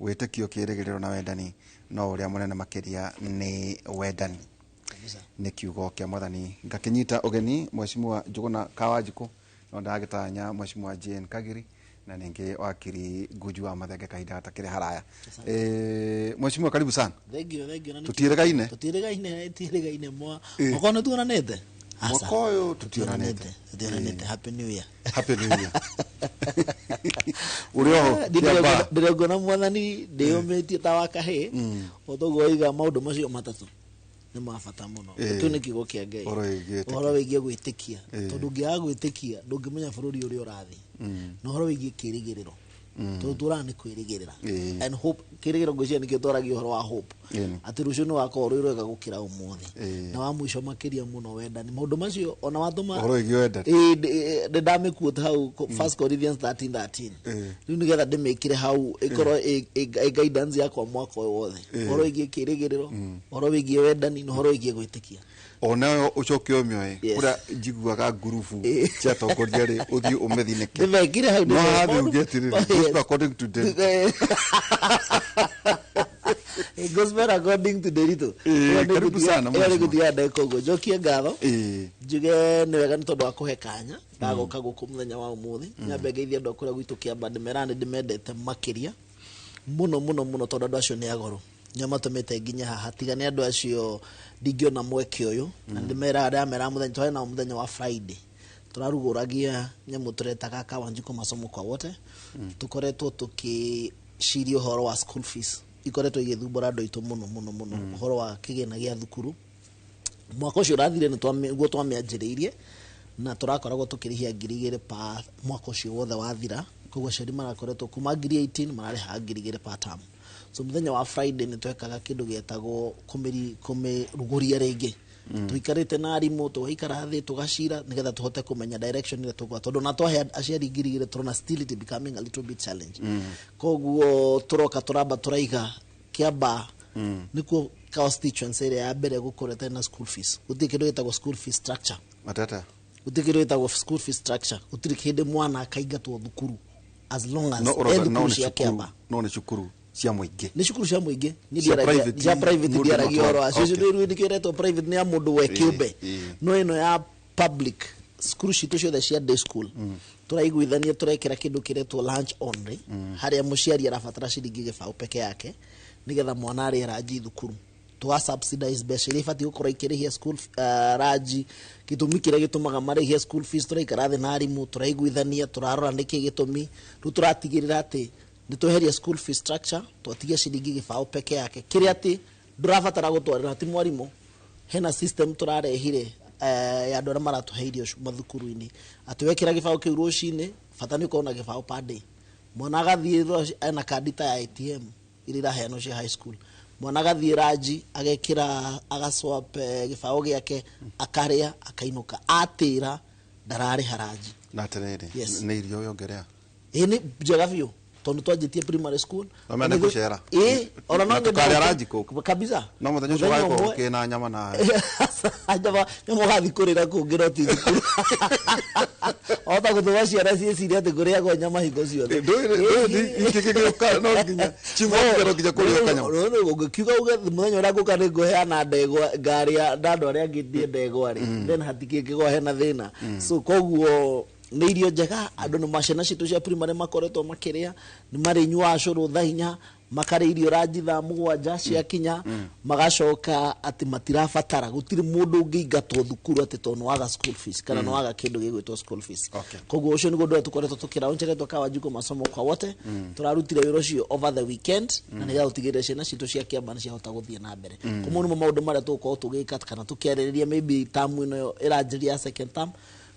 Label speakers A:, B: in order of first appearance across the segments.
A: Witikio kirigiriro na wendani no uria munene makiria ni wendani ni kiugo kia mwathani ngakinyita ugeni Mheshimiwa Njuguna Kawanjiku no ndagitanya Mheshimiwa Jane Kagiri na ningi wakiri Nguju wa Mathenge kahinda gatakire haraya. Mheshimiwa karibu sana.
B: Thank you. Tutiregaine mwa okono tuonanete
A: Mokoyo tutionanete.
B: Happy New Year.
A: Happy New Year. Urioho
B: ndirogona mwathani ndiometie tawakahe otogo iga maundu macio matatu ni mabata muno tu ni kigo kia Ngai horo wigie gwitikia tondu ngiaga gwitikia ndungimenya bururi uri urathi no horo wigie kirigiriro tondu turani kwirigirira and hope kirigiriro ngwiciria nikio twaragio horo wa hope ati rucio ni wakorwo rwega gukira umuthi na wa mwisho makiria muno wendani maundu macio ona watuma
A: horo wigie wendani
B: ndamekuota hau 1 Corinthians 13:13 riu nigetha ndimikire hau ikorwo guidance yakwa mwaka wothe horo wigie kirigiriro horo wigie wendani no horo wigie gwitikia
A: ona ucokio mioe kura njiguaga ngurufu cia tongoria ri uthii umethineke
B: ndimekire hau
A: no hathi ugetiri according to them
B: it goes better according to Derito
A: karibu sana
B: mwari gutia ndeko jokie ngatho njuge ni wega ni tondu akuhe kanya ndagoka guku muthenya wa umuthi nyambe ngeithia ndo kuria gwitu kiamba ndimerane ndimendete makiria muno tondu andu acio ni agoro nyamatumite nginya haha tigane andu acio ndingiona mweke uyu na ndimera ndamera muthenya twa na muthenya wa Friday turaruguragia nyamu turetaga Kawanjiku masomo kwa wote tukoretwo tukishirio horo wa school fees ikoretwo igithumbura andu itu muno horo wa kigena gia thukuru mwaka ucio rathire ni guo twamianjiriirie na turakoragwo tukirihia 2,000 pa mwaka ucio wothe wathira koguo ceri marakoretwo kuma 18 marariha 2,000 pa term so muthenya wa Friday ni twekaga kindu gietagwo kumiruguria ringi tuikarite na arimu tuikara thi tugashira nigetha tuhote kumenya direction ile tugwa tondu na twahe aciari 2,000 turona still it becoming a little bit challenge koguo turoka turamba turaiga kiamba nikuo constituency area ya mbere gukorete na school fees utikindo itagwo school fees structure
A: matata
B: utikindo itagwo school fees structure utirikinde mwana akaingatwo thukuru as long as
A: no ni shukuru cia muingi
B: ni shukuru cia muingi ni dia private diaragi oro acio ndio ndikiretwo private ni ya mundu we kiumbe no ino ya public school citu ciothe cia day school turaiguithania turekira kindu kiretwo lunch only haria muciari arabatara ciringi gibao peke yake nigetha mwana ari raji thukuru twa subsidize beca iria ibati gukorwo ikirihia school raji gitumi kiria gitumaga marihia school fees turaikara thi na arimu turaiguithania turarora niki gitumi ru turatigirira ati nituheria school fee structure twatigia ciringi gibao peke yake kiria ati ndurabatara gutwarira ti mwarimu hena system turarehire ya ndora maratuheirio mathukuru-ini ati wekira gibao kiu rucini fatani uko na gibao per day mwana agathie na kandita ya ATM irira heno cia high school mwana agathie raji agekira agaswap gibao giake akaria akainuka atira ndarari haraji
A: na terere ni irio yongerea
B: ni njega biu tondu twajitie primary school
A: amene kushera
B: ora no
A: ngari arajiko
B: kabisa
A: no muthenya ucio waiko kina nyama na
B: ajaba nyamo gathi kurira kungira ti thukuru ota gutwa ciara ciria ati kuria go nyama hingo ciothe ikikigioka no nginya chimo kero kija kuria kanyama no ugikiuga uga muthenya uria guka ni nguheana ndegwa ngari ya ndandu aria ngithie ndegwa ri then hatikigigwa hena thina so koguo ni irio njega andu ni macena citu cia primary makoretwo makiria ni marinyua curu thahinya makare irio raji tha mugwanja cia kinya magacoka ati matirabatara gutiri mundu ungiingatwo thukuru ati tondu waga school fees kana no waga kindu gigwitwo school fees koguo ucio ni gundu tukoretwo tukira uncheretwo Kawanjiku masomo kwa wote turarutire wiro cio over the weekend na niga utigire ciana citu cia kiamba cia hota guthie na mbere kumunu maundu maria tuko tugika kana tukiaririria maybe term ino iranjiria second term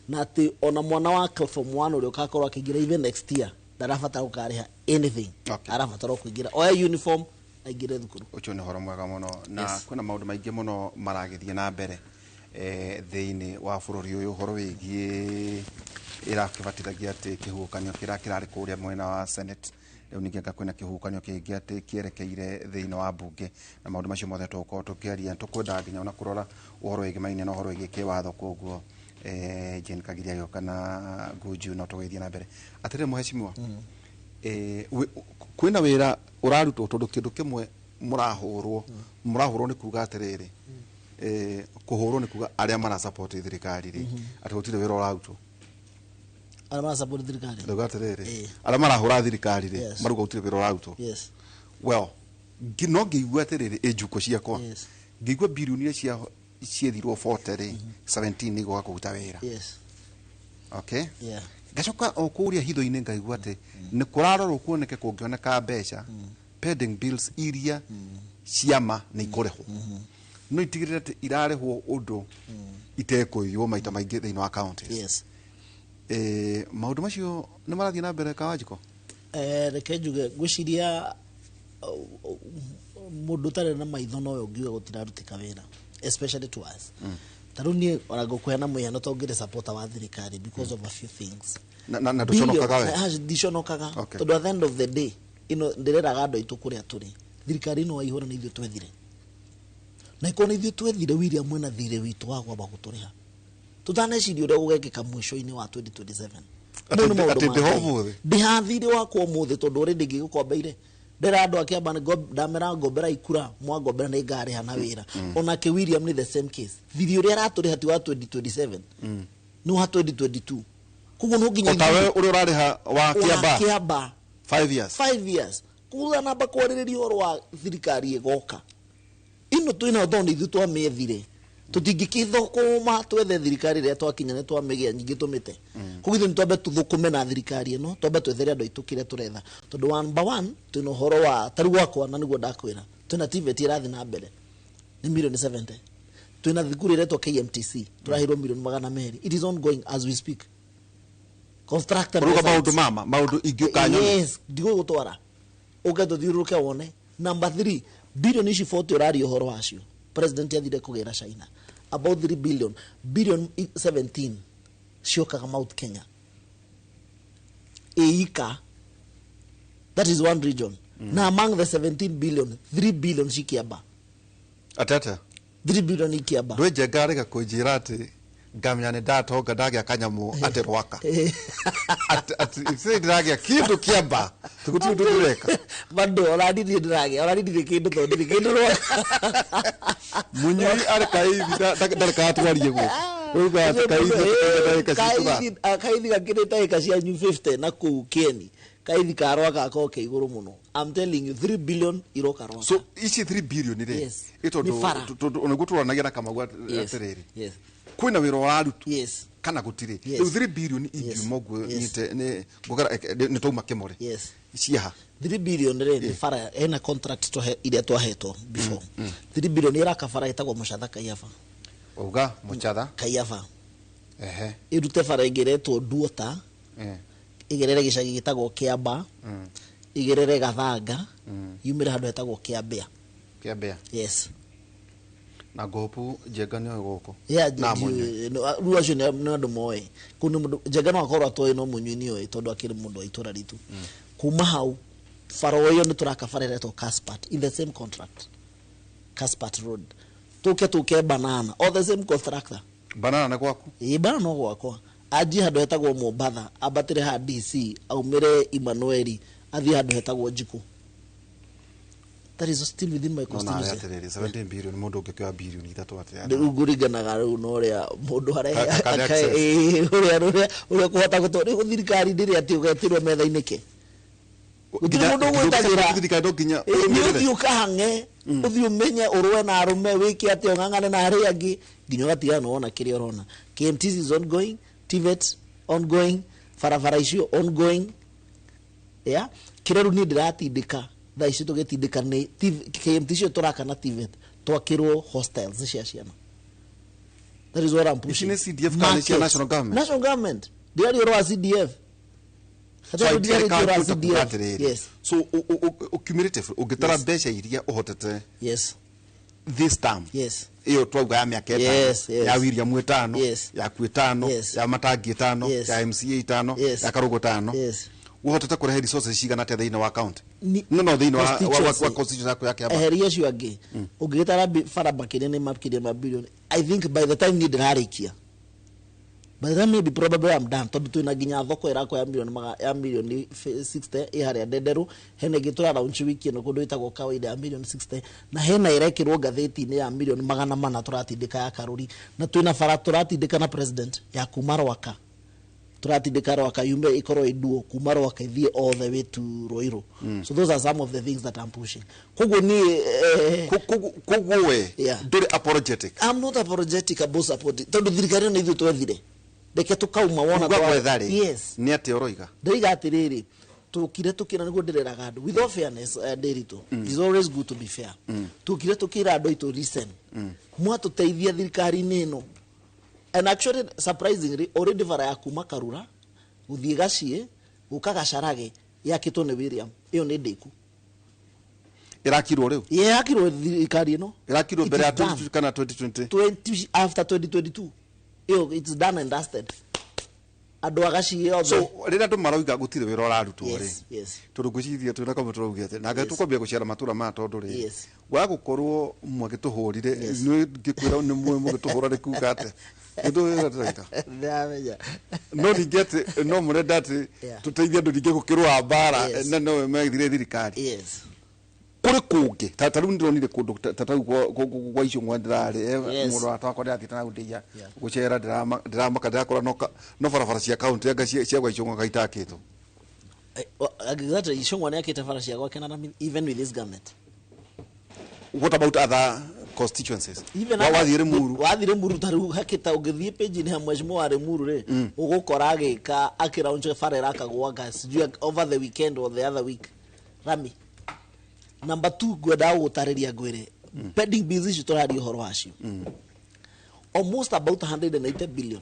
B: na ati ona mwana wa form 1 uri ukakorwa akigira even next year ndarabatara ukariha anything arabatara kuingira oya uniform aigire thukuru
A: ucio ni horo mwega muno na kuna maundu maingi muno maragithie na mbere thiini wa bururi uyu horo wigie irakibatithagia ati kihukanio kirari kuria mwena wa Senate riu ningianga kwina kihukanio kingi ati kierekeire thiini wa bunge na maundu macio mothe tuko tukiaria tukwenda nginya ona kurora uhoro wigi maine na uhoro wigi kiwatho koguo Jane Kagiri agioka na Nguju no tugeithia na mbere atire muheshimiwa kwina wira urarutwo tondu kindu kimwe murahurwo ni kuga atiriri kuhurwo ni kuga aria mara support thirikari ri ati gutire wira urarutwo
B: aria mara support thirikari
A: nduga atiriri aria marahura thirikari ri maruga gutire wira urarutwo well no ngĩigua atĩrĩrĩ ĩnjuko ciakwa ngĩigua birioni iria ciethirwo 40 rĩ 17 nĩ igũka kũruta wĩra okay ngacoka o kũria hitho-inĩ ngaigua atĩ nĩ kũrarorwo kuoneke kũngĩoneka mbeca pending bills iria ciama nĩ ikũrĩhwo no itigĩrĩre atĩ irarĩhwo ũndũ itekũiywo maita maingĩ thĩinĩ wa counties maũndũ macio nĩ marathiĩ na mbere Kawanjiko
B: reke njuge ngwĩciria mundu tare na maitho no ngiuga gutirarutika wira especially to us taruni ona gukwena muyano tongire supporter wa thirikari because of a few things
A: na nduconokaga we
B: ha ndiconokaga tondu at the end of the day ndireraga andu aitu kuria turi thirikari no waihura na ithuĩ twethire na ikona ithuĩ twethire William mwena thire witu wa kwamba guturiha tutaneciria uria gugekika mwisho-ini wa 2027 ndihathire wakwa umuthi tondu uri ndingigukombeire ndera andu akiamba ndamera ngombera ikura mwa ngombera ni ngari hana wira onake William ni the same case thiri uria araturi hati wa 2027 no ha 2022 kugo no ginya
A: otawe uri urariha wa kiamba
B: 5 years kuga namba kwariririo rwa thirikari igoka ino twina thondi ithu twamethire tutingikithokoma twethe thirikari ria twakinyane twamegia nyingi tumite kugithe nitwambe tuthukume na thirikari ino twambe twethere andu aitukire turetha tondu number 1 twina horo wa taru wakwa na niguo ndakwira twina TVET irathi na mbere ni milioni 70 twina thukuru iretwo KMTC turahirwo milioni 200 it is ongoing as we speak constructor
A: maundu ingiukanyo
B: yes ndigo gutwara ugatuthiuruke wone number 3 billion ici 40 urari horo wacio president yathire kugira China about 3 billion 17 ciokaga Mount Kenya eika that is one region na among the 17 billion 3 billion cikiamba
A: atata
B: 3 billion ikiamba
A: ndweje ngarega kujira ati ngamyane ndatonga ndagia kanyamu ate rwaka ati ise ndagia kindu kiamba tugutu ndureka
B: bado oradi ndiragia kindu to ndiri kindu rwaka
A: munyui arkai ndareka atwarie gwo ruga
B: kaithi gakirita eka cia new 50 na ku Kieni kaithi karwaka koke iguru muno I'm telling you 3 billion iroka rwaka
A: so ici 3 billion ire itondo onagutwanagia na kama atiriri kwina wiro warutu kana gutire 3 billion ingimogwo nite ni tuma kemore ciaha 3
B: billion ni fara ena contract to ile twahetwo before 3 billion iraka fara itagwo mucatha Kaiafa
A: uga mucatha
B: Kaiafa irute fara igeretwo Duota igerere gicagi gitagwo Kiamba igerere Gathanga yumire handu hetagwo Kiambia yes
A: na gopu jega ni goko
B: na munyu ruwa jone na ndo moe kunu jega no akorwa to ino munyu ni oy tondu akiri mundu aitura ritu kuma hau faro yo ni turaka farere to Caspat in the same contract Caspat road tuke banana all the same contractor
A: banana na kwaku
B: banana no gwakwa aji handu hetagwo Mombatha abatire ha DC aumire Emmanuel athi handu hetagwo Jiku that is still within my constituency
A: 17 billion mundu ngekwa billion 3 atya
B: nguriganaga riu no ria mundu uria kuhota gutori thirikari ndiri ati ugetirwo metha-ini ke mundu gwetagira
A: thirikari nginya
B: uthi ukahange uthi umenye urwe na arume wiki ati ongangane na ari angi nginya gatiga no ona kiri orona KMTC is ongoing TVET ongoing farafara icio ongoing kireru ni ndiratindika tha ici tugitindika ni KMTC turaka na TVET twakirwo hostels cia ciana that is what I'm pushing
A: this CDF can is national
B: government they are your CDF
A: yes so cumulative ugitara mbeca iria uhotete this time iyo twauga ya miaka ya William 5 ya kwi 5 ya Matangi 5 ya MCA 5 ya Karugo 5 uhotete kurehe resources cigana te thiini wa account no thiini wa constitution yako yake aba
B: eheria cio angi ungitara fara bakire ni makiria ma billion I think by the time need rarikia But then maybe probably I'm done. Tondu twina ginya thoko irako ya milioni 60 iharia Ndenderu, hena gitura launch wiki no kundu itagwo kawaida ya milioni 60, na hena irekirwo gatheti-ini ya milioni 400 turatindika ya Karuri, na twina bara turatindika na president ya kuma Rwaka. Turatindika Rwaka yume ikorwo iduo kuma Rwaka ithie all the way to Ruiru. So those are some of the things that I'm pushing. Koguo ni
A: koguo we nduri apologetic.
B: I'm not apologetic about support. Tondu thirikari ni ithu twethire. Deke tukauma wona
A: kwa
B: yes
A: ni ati oroiga
B: ndaiga atiriri tukire tukira niguo ndireraga andu with all fairness Nderitu it's always good to be fair tukire tukira andu itu listen mwatuteithia thirikari nino and actually surprisingly already vara ya kuma Karura guthie Gacie gukaga Carage yakitwo ni William iyo ni ndiku
A: irakirwo riu
B: yakirwo thirikari no
A: irakirwo mbere ya 2020 kana 2020
B: after 2022 it's done and dusted.
A: So rira tu marauga gutire wira urarutwo ri
B: yes
A: tondu ngwicithia twina kamwe turaugite na ngai tukwambia guciara matura ma tondu ri wa gukorwo mwagituhurire ni ngikwira ni mwe mwagituhura ri kuga ate ndu wira director no ningete no murenda ati tuteithia ndu ninge gukirwa mbara na no megithire thirikari kuri kungi tataru ndironire kundu tataru kwa icio ngwandirari mundu atakwa ndathite na guteithia gucera ndirama ndakora no barabara cia county anga cia kwa icio ngaitakitwo
B: exactly icio ngwane akite barabara cia kwa kena even with this government.
A: What about other constituencies?
B: Wathire Muru taru hakita ugithie page ni hamwe mwa Muru ri ugukora agika akiraunje farera akagwa gas over the weekend or the other week Rami. Number 2 gweda gutariria gwire pending bills ici turari horo wacio almost about 180 billion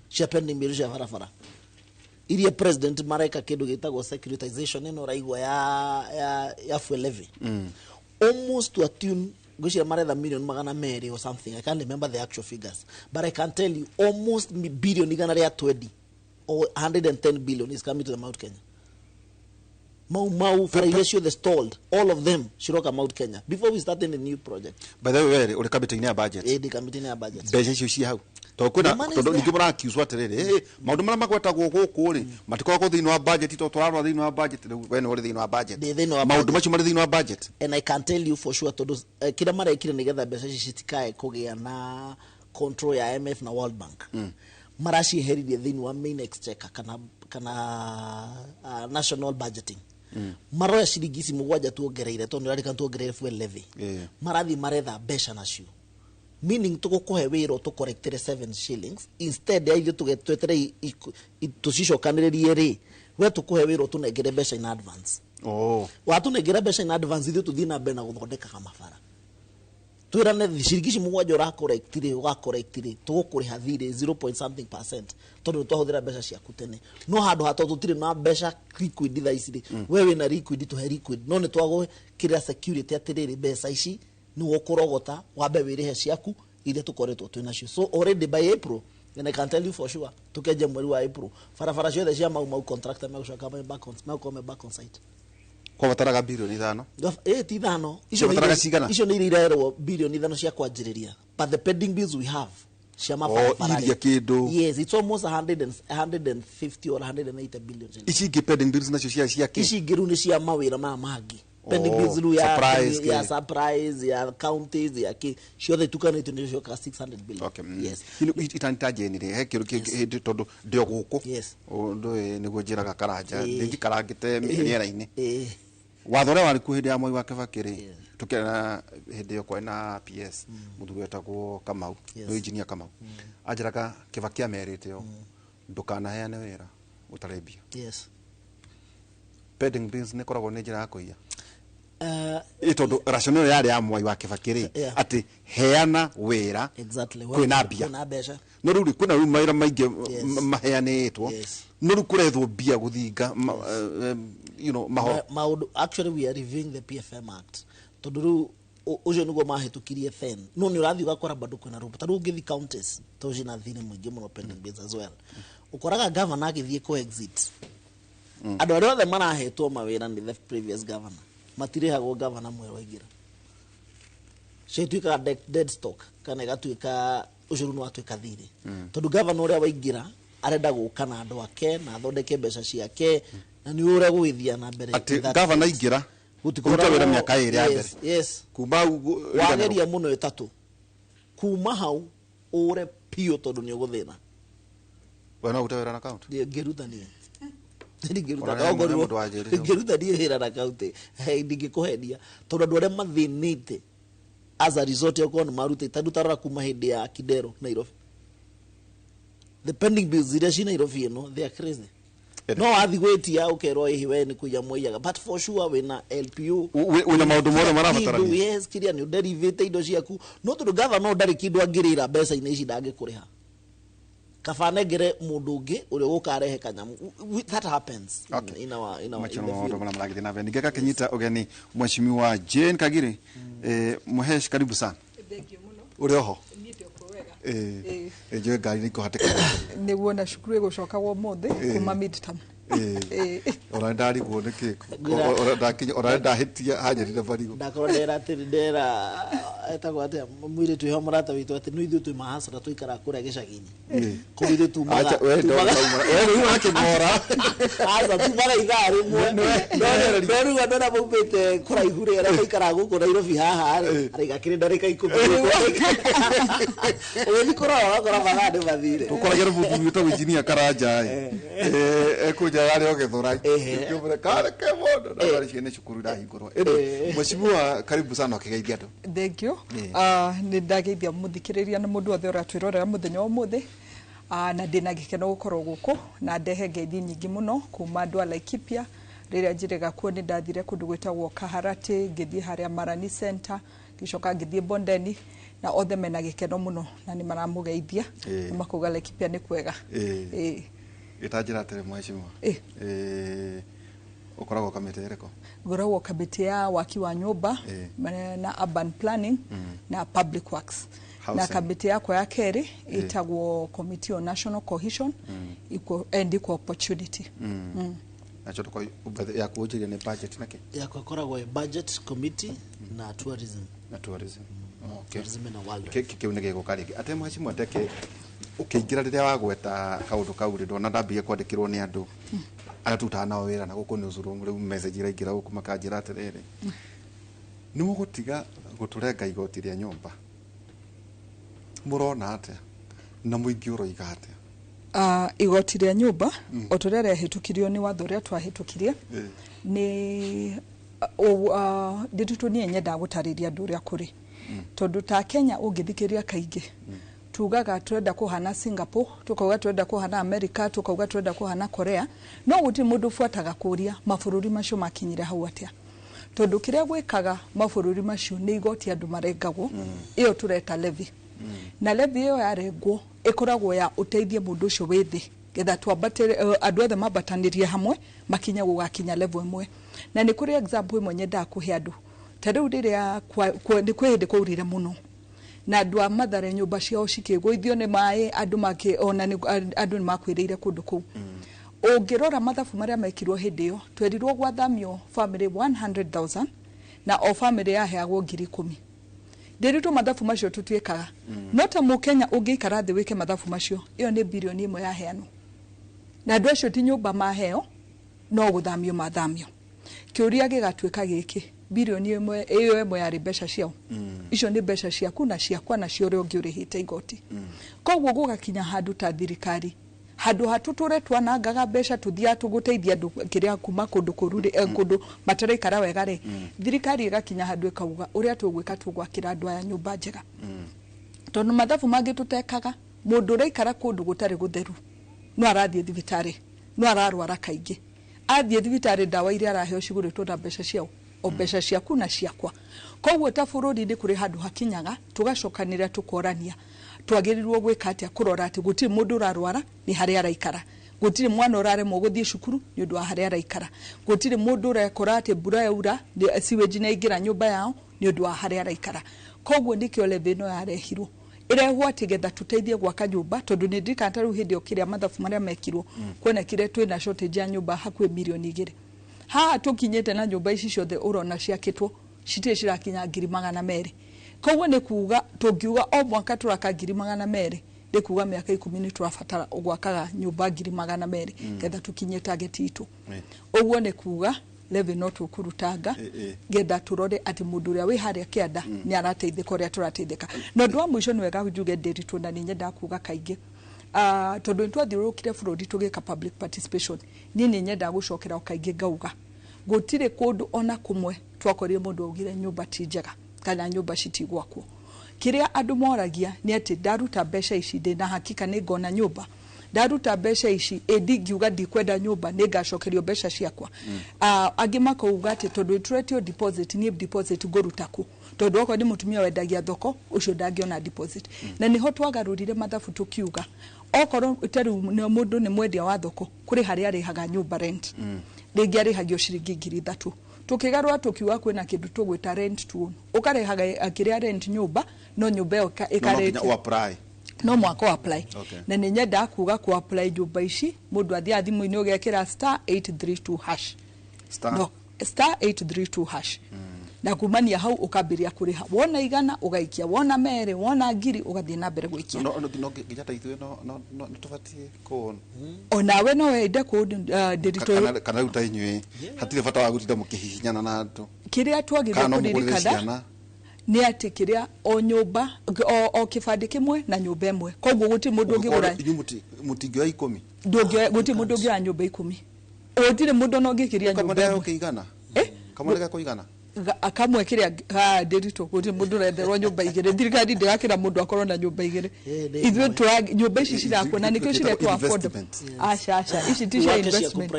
B: cia pending bills cia barabara iria president mareka kindu gitagwo securitization ino raigwa ya fuel levy almost to a tune gwicira maretha million magana meri or something. I can't remember the actual figures, but I can tell you almost billion igana ria 20 or 110 billion is coming to the Mount Kenya. Mau Frayacio the stalled, all of them Shiroka Mount Kenya before we started a new project.
A: By the way, uri committee ni budget.
B: The committee ni budget.
A: Beje cio hau. To kuna to ningi mura accuse atiriri maundu mara magwetagwo guku ri matiko thini wa budget to twararwa thini wa budget when uri thini wa budget. Maundu macio mari thini wa budget.
B: And I can tell you for sure to those kira mara ikire nigetha mbeca citikae kugia na control ya IMF na World Bank. Maraci heririe thini wa main exchequer kana national budgeting. Maroya ciringi ici mugwanja tuongereire tondu arika tuongereire fuel levy marathi maretha mbeca nacio meaning tugukuhe wira tu correctere 7 shillings instead ya ithu tugetwetere tucicokaniririe ri we tukuhe wira tunengere mbeca in advance watunengera mbeca in advance ithu tuthii na mbere na guthondekaga mabara twirane ciringi ici mugwanja ugakorrectire tugukuriha thire 0.something% tondu twahuthira mbeca ciaku tene no handu hato tutire na mbeca liquid tha ici wewe na liquid tuhe liquid no ni twago kira security atiriri mbeca ici ni gukurogota wambe wirihe ciaku ile tukoretwo twina cio. So already by April, and I can tell you for sure tukeje mweri wa April farafara ciothe cia mau contractor megucoka back on site
A: kwa bataraga bilioni 5
B: ti 5 icio ni irerwo bilioni 5 cia kwanjiriria but the pending bills we have cia mafarabara yes it's almost 150 or 180 billion
A: ici pending bills nacio cia
B: ici ngiru ni cia mawira ma mangi pending bills ya surprise ya counties ya ki ciothe tukanite ni cio ka 600 billion.
A: Okay. Yes itanitaje ni he kiru ki tondu ndio guku ndu niguo njiraga karanja ndingi karangite miera-ini wathore wari ku hindi ya Moi wa Kibaki ri tukena hindi yo kwa na PS muthu wetagwo Kamau no engineer Kamau ajiraga Kibaki amerite yo ndukana heane wira utarembia pending bills ne koragwo ni njira ya kuiya itondo rationale yari ya Moi wa Kibaki ri ati heana wira kwina bia no ruri kuna ru maira maingi maheanitwo no ru kurethwo bia guthinga you know
B: mahoro actually we are reviewing the PFM Act tondu ujo niguo mahitukirie then no ni urathi ugakora bado kuna rupa taru ngithi counties toji na thine mwingi muno pending bills as well ukoraga governor agithie ko exit andu aria othe marahetwo mawira ni the previous governor matirihagwo governor mwe waingira cituika dead stock kana igatuika ucuru no atuika thiri tondu governor uria waingira arenda guka na andu ake na athondeke mbeca ciake na ni ure gwithia na mbere
A: ati governor ingira utikora wira miaka iri ya mbere
B: yes
A: kuma
B: wageria muno itatu kuma hau ure pio tondu ni uguthina
A: wana utawira na account
B: ngeruta ni ngeruta ni hira na account ndingikuhendia tondu andu aria mathinite as a result ya kuona maruta tadutarara kuma hindi ya Kidero Nairobi the pending bills iria ci Nairobi ino they are crazy no athigwetia ukero ihiwe ni kuya moyaga but for sure wina LPU
A: wina maundu mothe marabatarania
B: yes kiria ni derivate indo ciaku no tondu governor ndari kindu angirira mbeca ine ici ndangikuriha kafanegere mundu ungi uria gukarehe kanyamu that happens in our
A: maundu mara maragithia na veni ngeka kinyita ugeni mheshimiwa Jane Kagire Muhesh karibu sana
C: Thank you muno
A: uri oho
C: nitio kwega
A: je gari niko hateka
C: niguo na shukuru gucoka wo mothe kuma midterm
A: ora ndari kuoneke ora ndahitia hajerire barigo
B: ndakoro ndera etagwo ati mwire tu homorata witu ati no ithu tu mahasara tuikara kura gicagini kuire tu maga
A: wewe unakimora
B: aza tu mara igari mwe no ruga ndona mubete kura igure ara ikara guku Nairobi haha ari gakire ndarika ikubi owe nikora wakora magade mathire
A: tukoragera butu wito engineer Karanja ekuja yale ogethora yumure kare kemondo na bari ciene cukuru ndahingurwa mheshimiwa karibu sana ukigeithia andu
C: thank you ni ndageithia muthikiriria na mundu othe uratwirorera muthenya wa muthi na ndina gikeno gukorwo guku na ndehe ngeithi nyingi muno kuma andu a Laikipia riria njirega kuo ni ndathire kundu gwitagwo Kaharati ngithie haria Marani Center gicoka ngithie Bondeni na othe mena gikeno muno na ni maramugeithia makuga Laikipia ni kwega
A: itajira tere mheshimiwa ukoragwo kamite iriko
C: ngoragwo kamite ya waki wa nyumba na urban planning na public works na kamite yako ya keri itagwo committee on national cohesion and equal opportunity
A: na choto kwa ya kuojiria ni budget nake
B: ya koragwo budget committee na tourism
A: okay
B: tourism na world
A: kiunege gukarigi ate mheshimiwa teke ukiingira riria wagweta kaundu kauri ndona ndambie kwandikirwo ni andu ara tutana wira na guku ni ucuru riu message iraingira guku makanjira atiriri ni mugutiga guturenga igoti ria nyumba murona atia na muingi uroiga atia
C: igoti ria nyumba oturere hitukirio ni watho ria twahitukirie ni nditutu ni nyenda gutariria andu ria kuri tondu ta Kenya ungithikiria kaingi tugaga turenda kuhana Singapore tukauga turenda kuhana America tukauga turenda kuhana Korea no guti mundu fuataga kuria mabururi macio makinyire hau atia tondu kiria gwikaga mabururi macio ni igoti andu marengagwo iyo tureta levy na levy iyo yarengwo ikoragwo ya uteithie mundu ucio withi getha twambatire andu othe mabatanirie hamwe makinya gugakinya level imwe na ni kuri example imwe nyenda kuhe andu tariu riria ni kwihinde kuurire muno na andu a Mathare nyumba ciao cikigwithio ni mai andu make ona andu ni makwirire kundu ku ungirora mathabu maria mekirwo hindi iyo twerirwo gwathamio family 100,000 na o family yaheagwo 10,000 ndiritu mathabu macio tutwikaga no ta Mukenya ungiikara thi wike mathabu macio iyo ni bilioni imwe yaheanwo na andu acio ti nyumba maheo no guthamio mathamio kiuria gigatwika giki bilioni imwe iyo imwe yari mbeca ciao icio ni mbeca ciaku na ciakwa na cio ri ungi urihite igoti koguo gugakinya handu ta thirikari handu hatuture twanangaga mbeca tuthia tuguteithia andu kiria kuma kundu kururi kundu mataraikara wega ri thirikari igakinya handu ikauga uria tugwika tugwakira andu aya nyumba njega tondu mathabu mangi tutekaga mundu uraikara kundu gutari gutheru no arathie thibitari no ararwara kaingi athie thibitari dawa iria araheo ciguritwo na mbeca ciao o mbeca ciaku na ciakwa koguo ta bururi ni kuri handu hakinyaga tugacokanira tukorania twagirirwo gwika atia kurora ati gutiri mundu urarwara ni hari araikara gutiri mwana uraremwo guthie cukuru ni undu wa hari araikara gutiri mundu urekora ati mbura yaura ni siweji na ingira nyumba yao ni undu wa hari araikara koguo ndikio leve no yarehirwo irehwo ati getha tuteithie gwaka nyumba tondu ni ndikanta riu hindi okiria mathabu maria mekirwo kwona kire twina shortage ya nyumba hakwe milioni 2 ha tukinyete na nyumba ici ciothe urona ciakitwo citire cirakinya 200,000 koguo nĩ kuga tũngiuga o mwaka tũraka 200,000 nĩ kuga mĩaka 10 nĩ tũrabatara gwakaga nyũmba 200,000 getha tũkinye target itũ ũguo nĩ kuga leve no tũkurutanga getha tũrore atĩ mũndũ ũrĩa wĩ harĩa kĩanda nĩ arateithĩka ũrĩa tũrateithĩka na ũndũ wa mũico nĩ wega njuge Nderitu na nĩ nyenda kuga kaingĩ tondũ twathiũrũrũkire bũrũri tũgĩka public participation niĩ nĩ nyenda gũcokera kaingĩ ngauga gũtirĩ kũndũ ona kumwe twakorire mũndũ augire nyũmba ti njega kana nyũmba citigwakwo kĩrĩa andũ moragia nĩ atĩ ndaruta mbeca ici ndĩna hakika nĩ ngona nyũmba ndaruta mbeca ici ndingiuga ndikwenda nyũmba nĩ ngacokerio mbeca ciakwa angĩ makauga atĩ tondũ turetio deposit niĩ deposit ngũruta ku tondũ okorwo nĩ mũtumia wendagia thoko ũcio ndangĩona deposit na niho twagarũrire mathabu tukiuga okorwo tarĩu mũndũ nĩ mwendia wa thoko kũrĩ harĩa arĩhaga nyũmba rent rĩngĩ arĩhagio ciringi 3,000 tukigarũra tukiuga kwĩna kĩndũ tũgwĩta rent to own ũkarehaga akĩrĩa rent nyũmba no nyũmba ĩyo ĩkarete no mwako apply na nĩ nyenda kuga ku apply nyũmba ici mũndũ athiĩ thimũ-inĩ ũgekĩra *832# star 832# na kumania hau ukambĩrĩria kũrĩha wona igana ũgaikia wona mere wona ngiri ũgathiĩ na mbere gũikia
A: no ngĩjata ithuĩ no tũbatie kuona
C: onawe no wende Nderitu
A: kana ruta inyuĩ hatirĩ bata wa gũtinda mũkĩhihinyana na andũ
C: kĩrĩa twagĩrĩire kũririkana nĩ atĩ kĩrĩa o nyũmba o kĩbandĩ kĩmwe na nyũmba ĩmwe koguo gũtirĩ mũndũ ũngĩgũra
A: mũtingĩoya 10
C: gũtirĩ mũndũ ũngĩoya nyũmba 10 gũtirĩ mũndũ no ũngĩkĩria nyũmba
A: kamwe kĩigana kamwe kĩigana
C: akamwe kĩrĩa Nderitu gũtirĩ mũndũ ũrenderwo nyũmba 2 thirikari ndĩgakĩra mũndũ akorwo na nyũmba 2 ithuĩ nyũmba ici cirakwo na nĩkĩo ciretwo affordable aca ici ti cia investment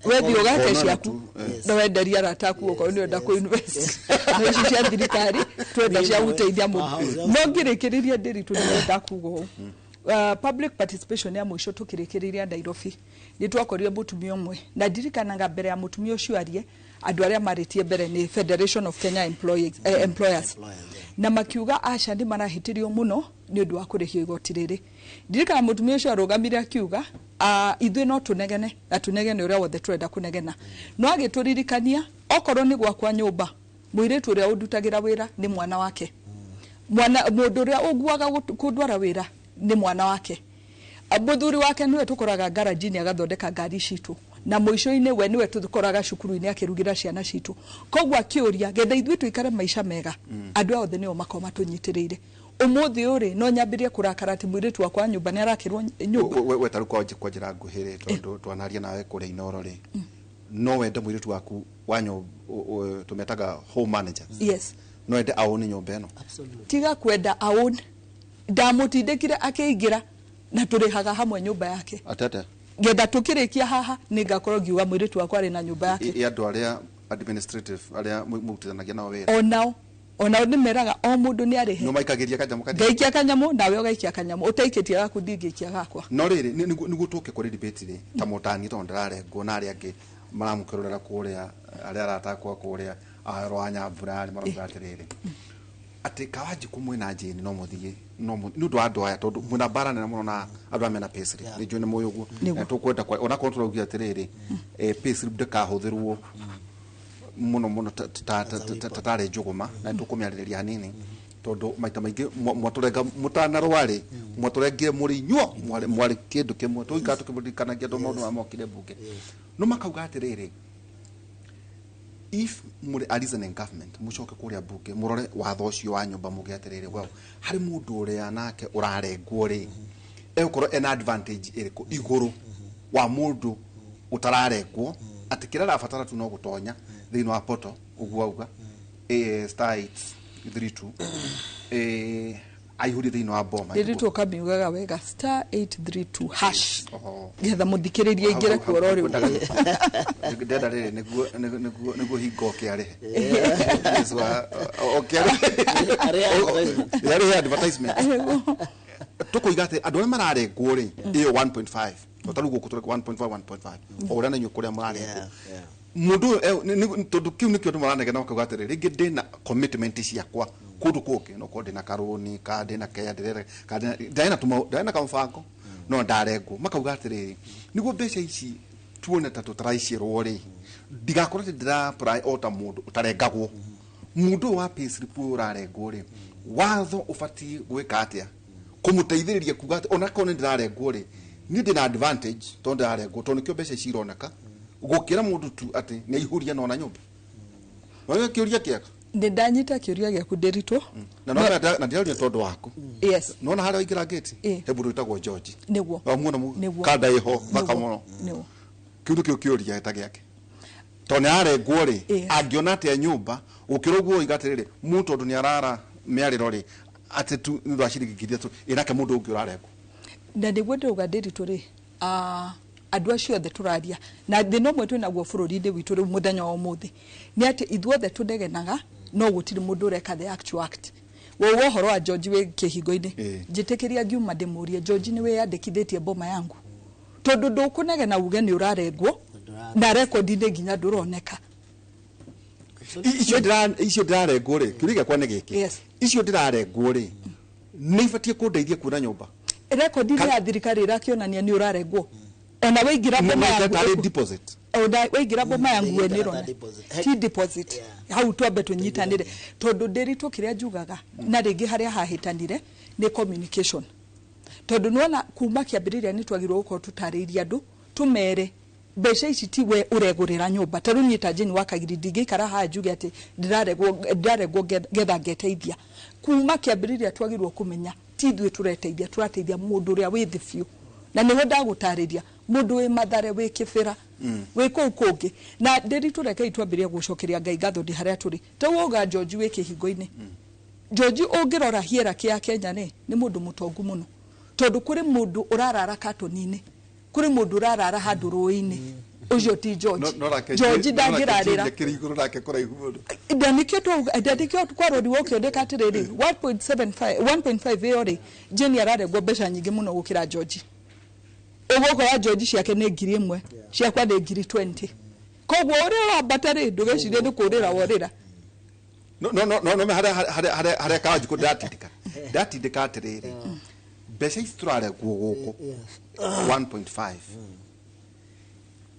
C: wethi ũgake ciaku na wenderia arataku okorwo nĩ wenda kũ-invest na ici cia thirikari twenda cia gũteithia mũndũ no ngĩrĩkĩrĩria Nderitu nĩ wenda kuga ũũ public participation ya mũico tũkĩrĩkĩrĩria Nairobi nĩ twakorire mũtumia ũmwe na ndirikanaga mbere ya mũtumia ũcio arie andũ arĩa marĩtie mbere ni Federation of Kenya Employers na makiuga aca nĩ marahĩtĩrio mũno nĩ ũndũ wa kũrĩhio igoti rĩrĩ ndirikana mũtumia ũcio arũgamire akiuga ithuĩ no tũnegene na tũnegene ũrĩa wothe tũrenda kũnegena no agĩtũririkania okorwo nĩ gwakwa nyũmba mũirĩtu ũrĩa ũndutagĩra wĩra nĩ mwana wake mũndũ ũrĩa ũguaga kũndwara wĩra nĩ mwana wake mũthuri wake niwe tũkoraga garage-inĩ agathondeka ngari citũ na mũico-inĩ we niwe tũkoraga cukuru-inĩ akĩrugira ciana citũ koguo akĩũria getha ithuĩ tũikare maica mega andũ othe nĩo makoma tũnyitĩrĩire ũmũthĩ ũrĩ no nyambĩrie kũrakara atĩ mũirĩtu wakwa nyũmba nĩ arakĩrwo nyũmba
A: we tarũ kwa njĩra nguhĩrĩ tondũ twanaria nawe kũrĩa Inooro rĩ no wende mũirĩtu waku wa tũmetaga home manager
C: yes
A: no wende aone nyũmba ĩno
C: tiga kwenda aone ndamũtindĩkire akĩingĩra na tũrĩhaga hamwe nyũmba yake
A: atete
C: getha tũkĩrĩkia haha nĩ ngakorwo ngiuga mũirĩtu wakwa arĩ na nyũmba yake
A: andũ arĩa administrative arĩa mũrutithanagia nao wĩra
C: onao nĩ meraga o mũndũ nĩ arĩhe
A: no maikagĩria kanyamũ
C: ngaikia kanyamũ nawe ũgaikia kanyamũ ũtaikĩtie gaku ndingĩikia gakwa
A: no rĩrĩ nĩguo tũke kũrĩ debate rĩ ta mũtani tondũ ndĩrarengwo na arĩa angĩ maramũkĩrorera kũrĩa arĩa aratakwo kũrĩa arwa Nyambura arĩa marauga atĩrĩrĩ atĩ Kawanjikũ mwĩna njĩni no mũthiĩ no nĩ ũndũ wa andũ aya tondũ mwĩna mbara nene mũno na andũ arĩa mena payslip nĩ njũĩ nĩ mũĩ ũguo tũkwenda onakorwo tũraugia atĩrĩrĩ payslip ndĩkahũthĩrwo mũno tatarĩ njũgũma na tũkũmĩarĩrĩria hanini tondũ maita maingĩ mwatũrenga mũtanarwarĩ mwatũrengire mũrĩ inyuo mwarĩ kĩndũ kĩmwe tũikara tũkĩmũririkanagia andũ maũndũ mamokire mbunge no makauga atĩrĩrĩ if mũrĩ a reasoning government mũcoke kũrĩa mbunge mũrore watho ũcio wa nyũmba mũge atĩrĩrĩ wow harĩ mũndũ ũrĩa nake ũrarengwo rĩ egũkorwo ena advantage ĩrĩkũ igũrũ wa mũndũ ũtararengwo atĩ kĩrĩa arabatara tu no gũtonya thĩinĩ wa poto ũguo auga *832 aihũrie thĩinĩ wa boma
C: Nderitu kamiugaga wega *832# getha mũthikĩrĩrie ingĩre kuora ũrĩ
A: ndenda rĩrĩ nĩguo hingo kĩarĩhe arĩhe advertisement tũkũiga atĩ andũ arĩa mararengwo rĩ ĩyo 1.5 tũtarũ gũkũ tũreka 1.5 o ũrĩa na inyuĩ kũrĩa mũrarengwo mũndũ tondũ kiu nĩkĩo andũ maranegena makauga atĩrĩ rĩngĩ ndĩna commitment ciakwa kũndũ kũngĩ no korwo ndĩna karũni ka ndĩna kea ndĩrena kamũbango no ndarengwo makauga atĩrĩrĩ nĩguo mbeca ici tuone ta tũtaraicĩrwo rĩ ndigakorwo atĩ ndĩra apply o ta mũndũ ũtarengagwo mundu wa payslip urarengwo ri watho ubati gwika atia kumuteithiriria kuga ati ona kone ndirarengwo ri ni ndina advantage tondu ndirarengwo tondu kio mbeca cironeka gukira mundu tu ati ni ihuria na ona nyumba wega kiuria kiaka
C: ndanyita kiuria giaku Nderitu
A: na ndiaria tondu waku
C: yes
A: nona haria waingira gate hebu rwitagwo George
C: niguo
A: muona mu kada iho thaka muno
C: niguo
A: kiundu kio kiuria eta giake tondu arengwo ri angiona atia nyumba ukirogwo igatirire mu tondu ni arara miariro ri ati tu ndu ashirikithia tu irake mundu ungi urarengwo
C: na niguo nduga Nderitu ri andu acio othe turaria na thina umwe twinaguo bururi-ini witu riu muthenya wa umuthi ni ati ithuothe tunegenaga no gutiri mundu ureka the actual act wo horo wa George we kihingo-ini njitikiria ngiuma ndimurie George ni weyandikithitie boma yangu tondu ndukunegena uge ni urarengwo na record-ini nginya nduroneka
A: icio ndirarengwo ri kiuria kwa negeke icio ndirarengwo ri ni ibatie kundeithia kuona nyumba
C: record-ini ya thirikari irakionania ni urarengwo ona weingira boma yangu
A: deposit
C: ona weingira boma yangu enirona ti deposit hau twambe tunyitanire tondu Nderitu kiria njugaga na ringi haria hahitanire ni communication tondu nona kuma kiambiriria ni twagirwo gukorwo tutariiria andu tumere mbeca ici ti we uregurira nyumba taru nyita jeni wakagiri ndingikara ha njuge ati ndirarengwo getha ngeteithia kuma kiambiriria twagirwo kumenya ti thwe turateithia mundu uria wi thi biu na niho ndagutariria mundu wi Mathare wi Kibira wi kuu kungi na Nderitu reke itwambirie gucokeria Ngai ngatho ndi haria turi tawuga George wi kihingo-ini George ungirora hiera kia Kenya ni mundu mutongu muno tondu kuri mundu urarara katoni-ini kuri mundu urarara handu rui-ini ucio ti George George ndangirarira
A: kiriguru nake kuraihu mundu
C: ndandikio twarori wokiondeka atiriri 1.5 yori Jeni ararengwo mbeca nyingi muno gukira George ugoko ya George ciake ni 1,000 ciakwa ni 20 kogwo uri wabatari ndugecirie ni kurira worira
A: no hare kaji ko datindika atiriri mbeca ici turarengwo guku 1.5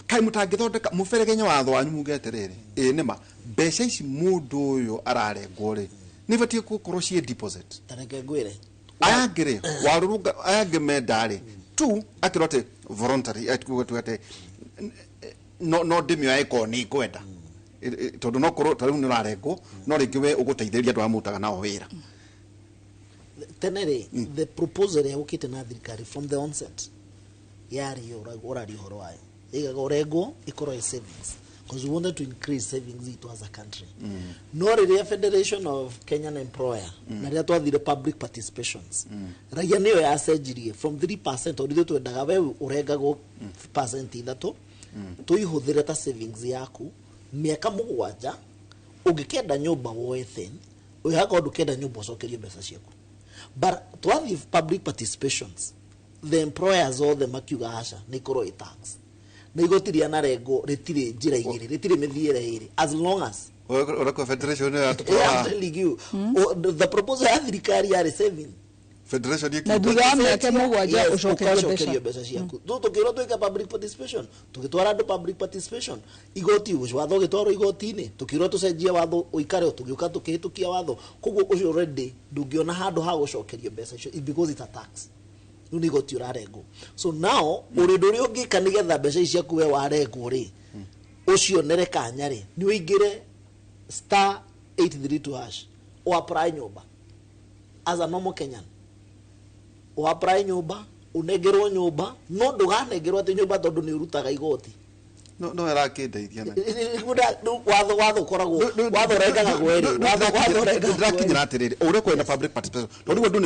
A: kai mutangithondeka muferegenya watho wanyu mugeterere nima mbeca ici mundu uyu ararengwo ri ni batie gukorwo cie deposit
B: tareke gwire
A: ayagire waruruga ayagemedari tu akirote voluntary atuate no demio aiko ni kwenda tondu no korwo tariu ni urarengwo no ringi we uguteithĩrĩria andu amutaga nao wira
B: tenere the proposal ya ukite na thirikari from the onset yari urari horo wayo igaga urengwo ikoro ya savings because we wanted to increase savings it as a country no the Federation of Kenyan Employer na ria twathire public participations raia niyo yacenjirie from 3% or ithu twendaga we urengagwo percent ithatu tuihuthire ta savings yaku miaka 7 ungikenda nyumba wethen uyaga ndukenda nyumba ucokerie mbeca ciaku but twathi public participations the employers all the makiuga hasha ni koro tax na igotiria na rengo retire njira igiri retire mithiere iri as long as
A: Orako Federation ya
B: the proposal ya thirikari ya saving
A: Federation yake
C: na dugamu yake mugwaja
B: ucokerie mbeca ciaku tukirwo twika public participation tukitwara ndo public participation igoti watho gitwaro igoti-ini tukirwo tucenjie watho uikare tugiuka tukihitukia watho koguo ucio already ndungiona handu ha gucokerio mbeca icio because it's a tax nu ni goti urarengwo so now urindu ri ungika nigetha mbeca icio kuwe warengwo ri ucio nere kanya ri ni uingire *832# o apply nyumba as a normal Kenyan o apply nyumba unegerwo nyumba no nduganegerwo ati nyumba tondu ni urutaga igoti
A: no erakindeithia na
B: watho koragwo watho rengaga gweri watho rengaga
A: ndakinyira atiriri ure kwenda public participation tondu ndu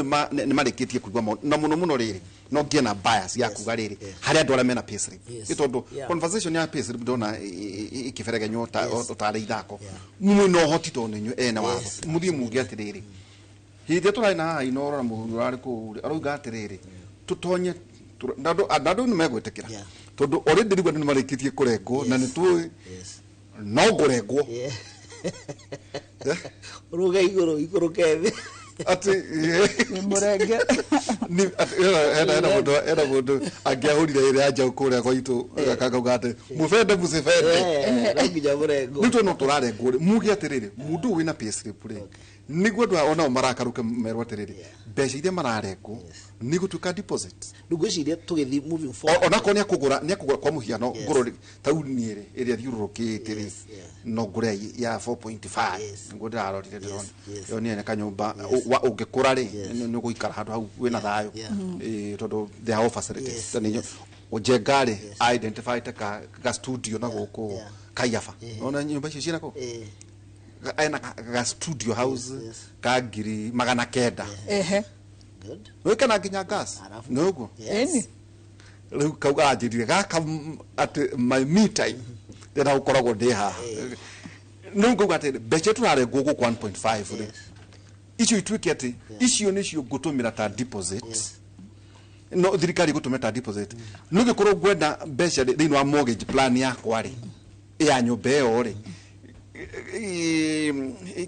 A: ni marikitie kuigwa na muno riri no ngie na bias ya kuga riri hari andu ara mena payslip itondu conversation ya payslip ndona ikiferega nyota utare ithako mumwe no hoti tondu nyu ena watho muthie mugi atiriri hithia turai na inoro na muthuri ari ku aruga atiriri tutonye nadu ni megwetekira tondu already rigwa ni marikitie kurengwo na ni tu no ngurengwo
B: ruga iguru kebe
A: ati
C: murenge
A: ni era mundu angiahurire ire anja kuria kwa itu akauga ati mufende musifende
B: ranginya murengo
A: nito no turare nguri mugi atiriri mundu wina payslip ri niguo ndwa ona marakaruka merwa atiriri mbeca iria mararengwo ni gutuka deposit
B: ndugwiciria tugithi moving forward
A: ona ko ni akugura kwa muhiano ngoro tauni ire iria thiururukite ri no ngure ya 4.5 ngo ndarorire ndona yo ni ene kanyumba ungikura ri ni guikara handu hau wina thayo tondu they have facilities tani ojengari identify ka studio na guku kaiafa ona nyumba icio ciina ko aina ka studio house ka ngiri magana kenda
B: good
A: wekana nginya gas noguo
C: eni
A: riu kauga ajirire gaka at my me time ndena ukoragwo ndi ha nungu ati mbeca turare gugu 1.5 ri icio itwiki ati icio nicio gutumira ta deposit no thirikari gutumira ta deposit nugi korwo gwenda mbeca thini wa mortgage plan yakwa ri ya nyumba iyo ri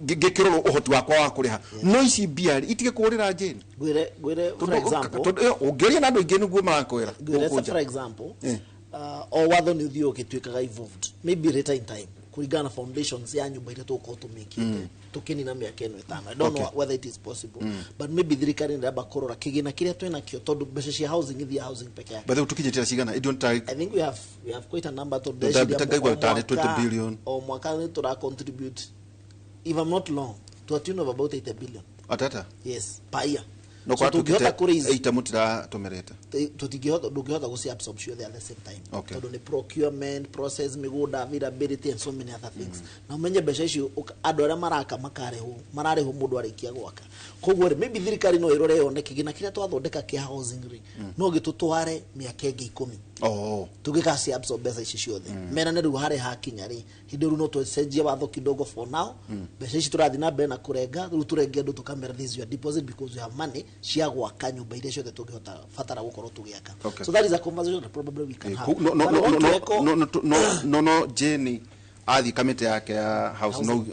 A: ngikirwo uhoti wakwa wa kuriha no ici mbia itige kurira jeni
B: gwire for example
A: ungeria na andu ingi niguo marakwira
B: for example o watho ni uthio gitwikaga involved maybe later in time kurigana foundations ya nyumba ile tuko tumikite tukinina miaka eno itano I don't know whether it is possible but maybe thirikari ndaba korora kigina kiria twina kio tondu mbeca cia housing ithi housing peke yake
A: but tukinyitira cigana I don't think
B: I think we have quite a number to
A: dash 20 billion
B: or mwaka ni tura contribute if I'm not wrong to a tune of about 8 billion
A: atata
B: yes per year
A: no kwa tukita 8 mutira tumereta
B: tutigihota ndugihota gusi absorb at the same time tondu ni procurement process miguda availability and so many other things na umenye mbeca icio andu aria maraka marareho mundu arikia gwaka koguo maybe thirikari no irore yone kigina kiria twathondeka kia housing ri no gitutware miaka ingi 10 tugikasi absorb mbeca ici ciothe mena ne riu hari hakinya ri hindi ru no tucenjie watho kidogo for now mbeca ici turathi na mbere na kurenga ru turenge andu tukamera this your deposit because you have money cia gwaka nyumba iria ciothe tungihota fatara gukorwo tugiaka so that is a conversation that probably we can have
A: no Jenny athi kamite yake ya house no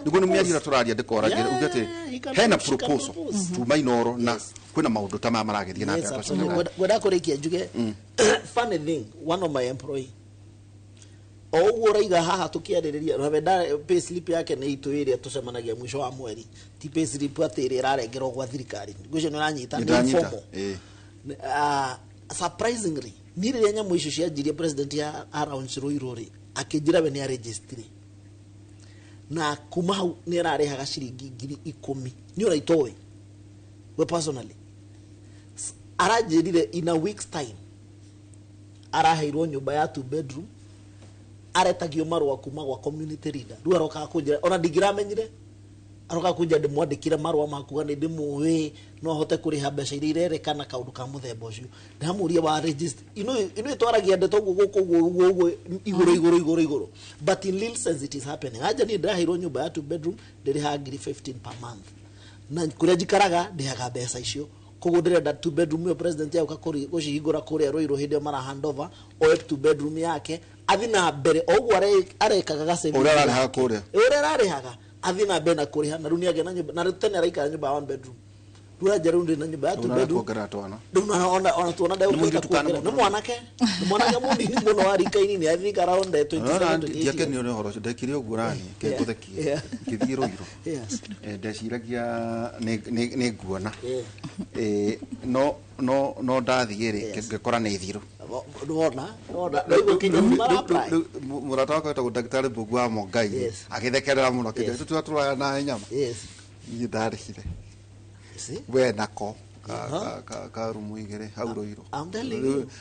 A: niguo miagira turaria ndikoragira ugate hena proposal tu mainoro na kwina maundu ta maragithie na mbere
B: gwenda kurikia njuge funny thing one of my employee oguo raiga haha tukiaririria ravenda pay slip yake ni itu iria tucemanagia mwisho wa mweri ti pay slip atiri irarengerwo gwa thirikari gwicio ni ranyita ni formal surprisingly ni riria nyamu icio cianjirie president ya around Ruiruri akijira we ni registry na kuma hau ni ararehaga ciringi 10,000 ni ora itowe we personally arajirire in a week's time araheirwo nyumba ya 2 bedroom aretagio marwa kuma gwa community leader ru aroka kunjira ona ndigiramenyire aroka kunja ndimwandikire marwa makuga ni ndimuwe no hote kuriha mbeca iria irerekana kaundu ka muthemba ucio ndamuria wa register ino itwaragia ndeto gugu iguru but in real sense it is happening aja ni ndahirwo nyumba ya 2 bedroom ndiriha 15 per month na kuria jikaraga ndihaga mbeca icio koguo ndirenda 2 bedroom yo president yao kakori gucihingura kuria Ruiru hindi mara handover o 2 bedroom yake athina mbere oguo arekaga gacemi
A: ura rareha kuria
B: athina mbere na kuriha na runia ge na nyumba na tene araikara nyumba ya 1 bedroom rura jeru ndi na nyumba ya 2 bedroom nduna ona tuona ndau no mwanake munini muno arikaini ni athika around 27
A: yake ni ono horo ndekire ogurani ke kuthekie kithie Ruiru ndeciragia ni nguona no ndathigire ngekora ni thiru
B: ndona ndio kinya mara
A: murata wako ta daktari Mbugu wa Mongai agithekerera muno kije tutura na nyama ni ndarihire we nako ka rumu igere hau Ruiru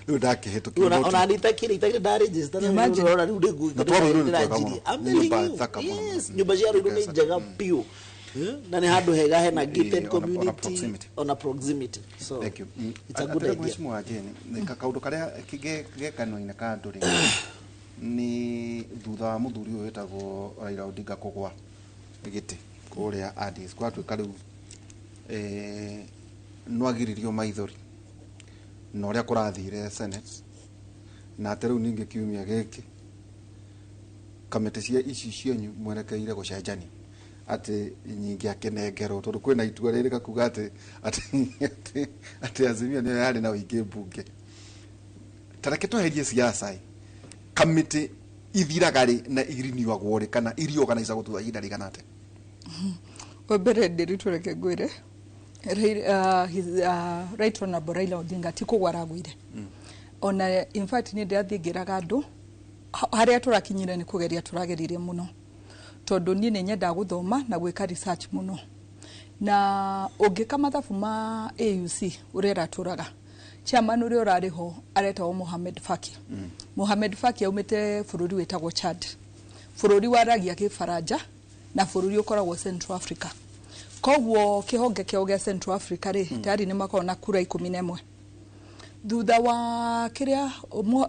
A: riu ndakihitukia
B: ona nitakire da register na rora riu ndengu ndajiri nyumba cia Ruiru ni njega piu na ni handu hega hena gated community on a proximity so
A: thank you
B: it's a good idea
A: mheshimiwa Jeni kaundu karia kigekano-ine ka nduri ni thutha wa muthuri uyu wetagwo Raila Odinga kugwa giti kuria Addis kwa tu kariu nwagiririo maithori na uria kurathire Senate na ateru ninge kiumia giki kamete cia ici cianyu mwerekeire gucenjania ati nyingi akenengero tondu kwina itua riri gakuga ati Azimio ni yari na uingi bunge tareke tweherie siasa kamiti ithiragari na iriniwagwo ri kana iriorganize guthuura ihinda rigana ate
C: wabere ndiritũreke ngwire right honorable Raila Odinga ti kũgwa aragwire ona in fact ni ndiathingiraga andu haria turakinyire ni kugeria turageririe muno tondu ni nyenda guthoma na gwika research muno na ungika mathabu ma AUC urera turaga chairman uria urariho aretwo Mohamed Faki Mohamed Faki aumite bururi wetagwo Chad bururi waragia Kifaranja na bururi ukoragwo Central Africa kogwo kihonge kioge Central Africa ri tayari ni makona kura 11 thutha wa kiria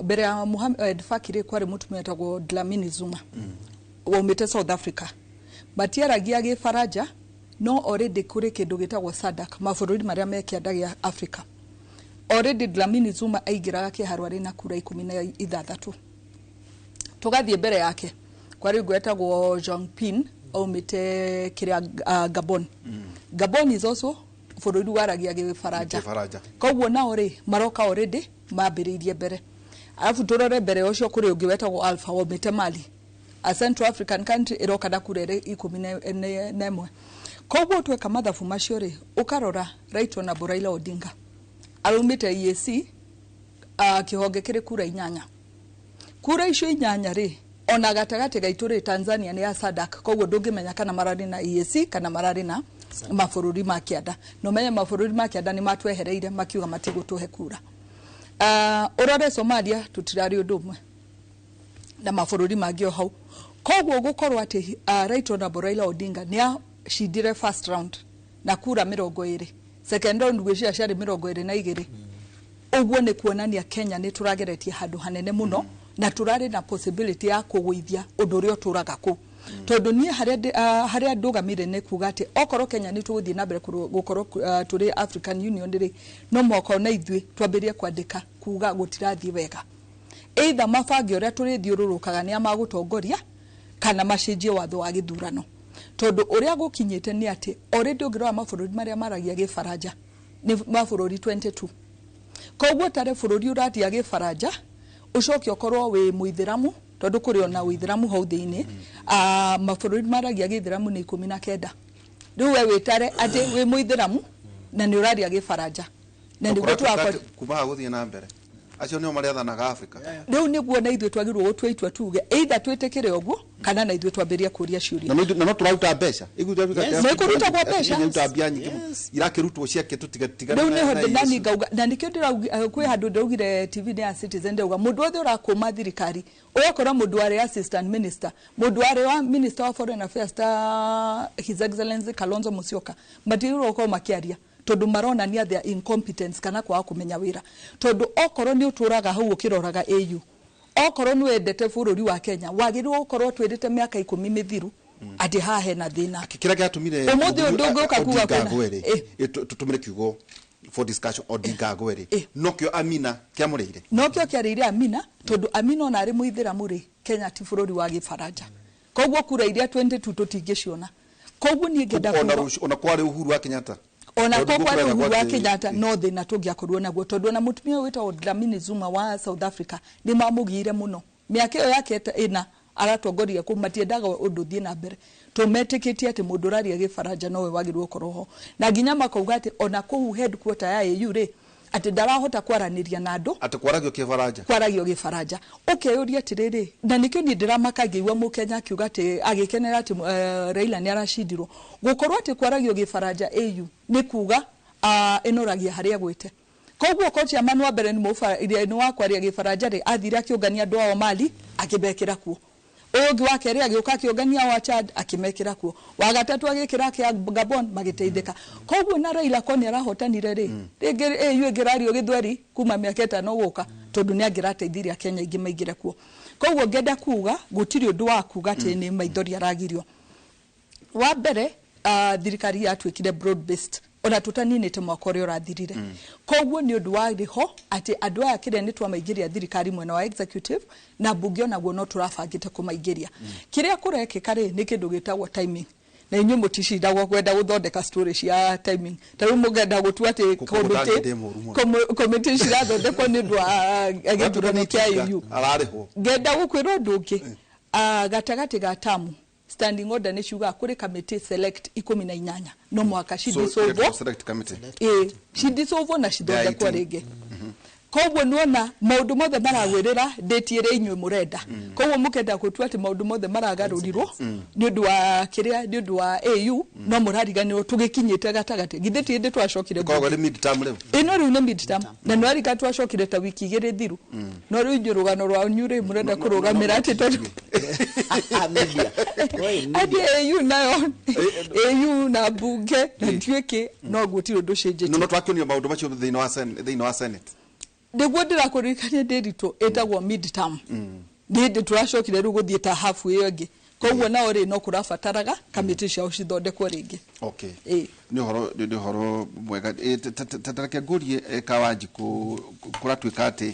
C: mbere ya Mohamed Faki ri kwari mutumia wetagwo Dlamini Zuma waumite South Africa matiaragia Kifaranja no already kuri kindu gitagwo SADC mabururi maria mekiandagia Africa already Dlamini Zuma aigiraga kiharu ari na kura 16 tugathie mbere yake kwari gwetagwo Jean Pin aumite kiria Gabon Gabon is also bururi waragia Kifaranja kogwo nao ri maroka already mambiririe mbere alafu turore mbere ucio kuri ungi wetagwo Alpha aumite Mali a Central African country iroka na kura 11 kogwo tweka mathabu macio ri ukarora right honorable Raila Odinga arumite EAC kihonge kiri kura 8 kura icio 8 ri ona gatagati gaitu ri Tanzania ni ya SADC kogwo ndungimenya kana marari na EAC kana marari na mabururi ma kianda no menye mabururi ma kianda ni matwehereire makiuga matigutuhe kura urore Somalia tutirari undumwe na mabururi mangio hau kogwo gukorwo ati right honorable Raila Odinga ni shidire first round na kura 20 second round gwishia shari 22 ugwo ni kuonania Kenya ni turageretie handu hanene muno na turari na possibility ya kugwithia undu uri turaga ku tondu nie haria ndugamire ne kuga ati okoro Kenya ni tuguthie na mbere gukorwo turi African Union ri no moko na ithwe twambirie kwandika kuga gutirathie wega either mabangi uria turi thiururukaga ni amagutongoria kana macenjie watho wa githurano tondu uria gukinyite ni ati already ungirwa mabururi maria maragia Kifaranja ni mabururi 22 kogwo tare bururi uratia Kifaranja ucoke okorwo wi muithiramu tondu kuri ona uithiramu hau thiini mabururi maragia Githiramu ni 19 riu we witare ati wi muithiramu na ni uraria Kifaranja na niguo twakora
A: kuba guthie na mbere acio nio mariathanaga Africa
C: riu niguo na ithwe twagirwo gutwa tuge either twetekere uguo kana na ithwe twambiria kuria ciuria
A: na no turaruta mbeca
C: no kuruta kwa mbeca
A: ni tabia nyingi irakirutwo ciake tutiga
C: riu ni honde nani ngauga na nikio ndira kwi handu ndaugire TV ni ya Citizen ndauga mundu othe urakuma thirikari uyakora mundu wari assistant minister mundu wari wa minister wa foreign affairs ta his excellency Kalonzo Musyoka matiro ko makiaria tondu marona ni their incompetence kana kwa kumenya wira tondu okoro ni uturaga hau ukiroraga AU okoro ni wendete bururi wa Kenya wagirwo okoro twendete miaka 10 mithiru ati hahe na thina
A: kira giatumire
C: umuthi ndungu kakuga
A: kwena tutumire kiugo for discussion Odinga gweri nokyo Amina kiamurire
C: nokyo kiarire Amina tondu Amina ona ari muithiramu ri Kenya ti bururi wa Kifaranja kogwo kura iria 22 tutingiciona kogwo ni ngenda
A: ona kwari Uhuru wa Kenyatta
C: ona kwa Uhuru wa Kenyatta no thina tungiakorwo naguo tondu na mutumia witwa Dlamini Zuma wa South Africa ni mamugire muno miaka iyo yake ina aratongoria kumatiendaga undu thie na mbere tumetikitie ati mundu raria Kifaranja nowe wagirwo koroho na ginya makauga ati ona ku headquarter ya AU ri ati ndarahota kwaraniria na andu
A: ati kwaragio
C: Kifaranja ukeyuria atiriri na nikio ni ndiramaka ngiwa mukenya akiuga ati agikenera ati Raila ni arashindirwo gukorwo ati kwaragio Kifaranja AU ni kuga inoragia haria gwite kogwo kocha manu wa mbere ni mufa iria ni wakwaria Kifaranja ri athira akiungania andu ao Mali akibekera kuo ogi wake ri agioka akiungania wa Chad akimekera kuo wa gatatu agikira kia Gabon magiteithika kogwo na Raila koni arahotanire ri rigi AU igirario githweri kuma miaka 5 guka tondu ni agirateithiria Kenya ingi maigire kuo kogwo ngenda kuga gutiri undu wa kuga ati ni maithori aragirio wa mbere thirikari yatwikire broad based ona tutaninite mwaka uria urathirire kogwo ni undu wa riho ati andu aya kiria ni twamaigiria thirikari mwena wa executive na bunge ona guo no turabangite kumaigiria kiria kurekeka ri ni kindu gitagwo timing na inyu mutishindagwo kwenda guthondeka story cia timing taru mugenda gutua ati committee cirathondekwo ni ndwa agithurano kia AU
A: ararihwo
C: ngenda gukwira undu ungi gatagati ga tamu standing order ni ciuga kuri committee select 18 no mwaka cidisovwo cidisovwo na cithondekwo ringi koguo nuona maundu mothe maragwirira date ire inywe murenda koguo mukenda gutua ati maundu mothe maragarurirwo ni undu wa kiria ni undu wa AU no murariganirwo tugikinyite gatagati githiti ndi twacokire
A: koguo ni mid term riu
C: ino riu ni mid term na no ari twacokire ta wiki igiri thiru no riu njurugano rwa nyure murenda kurugamira ati tondu adi AU nayo AU na bunge na twiki no gutiro undu cenjete
A: no twakionio maundu macio thini wa senate
C: niguo ndirakurikania ndirito etagwo mid term ndi turacokire riu guthie ta half iyo ngi koguo nao ri no kurabataraga committee ciao cithondekwo ringi
A: okay ni horo mwega tatarake ngurie kawanji kuratwika ati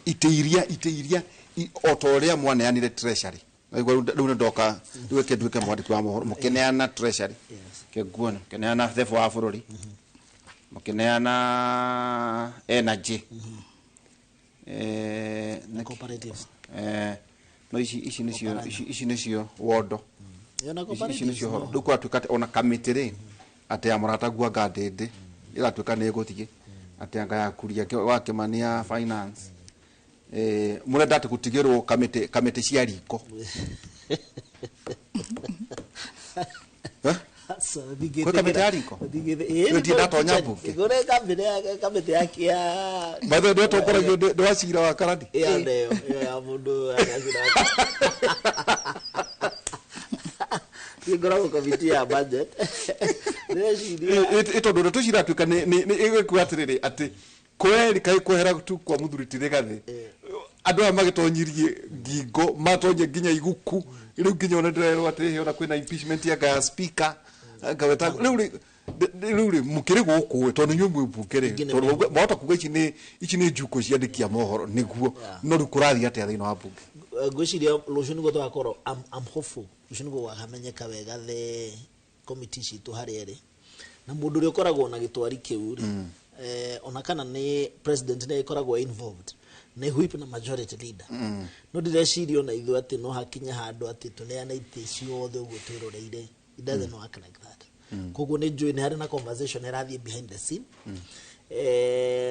A: iteiria otoria mwaneanire treasury riu ndoka riu kendwike mwandiki wa mohoro mukeneana treasury keguona keneana thefo wa bururi mukeneana energy
B: na cooperatives
A: no ici nicio wondo ici nicio horo riu kwatuika ona committee ati ya murata gua gadende iratuika ni guthie ati anga ya kuria wa Kimania finance murenda ati gutigirwo committee cia riko kwa kamete ariko ndi ndatonya mbuke
B: ngore kamete yake ya
A: batho ndo tokora ndo wacira wa karadi
B: ndio ya mundu anazira ngora komiti ya budget
A: ito ndo tucira tuka ni igwikwatiriri ati kweri kai kwehera tu kwa muthurutire gathe andu amagitonyirie ngingo matonye nginya iguku riu nginya ona ndirero ati ona kwina impeachment ya speaker ngaweta riu mukiri guku tondu nyumwe mbukire tondu bota kuga ici ni njuko ciandikia mohoro niguo no riu kurathi ati athina wa bunge
B: ngwiciria luciani go twakoro am hopeful luciani go wakamenyeka wega the committee citu hari eri na mundu uri ukoragwo na gitwari kiu ona kana ni president ne ikoragwo involved ne whip na majority leader no direcirio na ithu ati no hakinya handu ati tuneana iticio othe uguo twiroreire it doesn't work like that koguo ni njui ni hari na conversation erathie behind the scene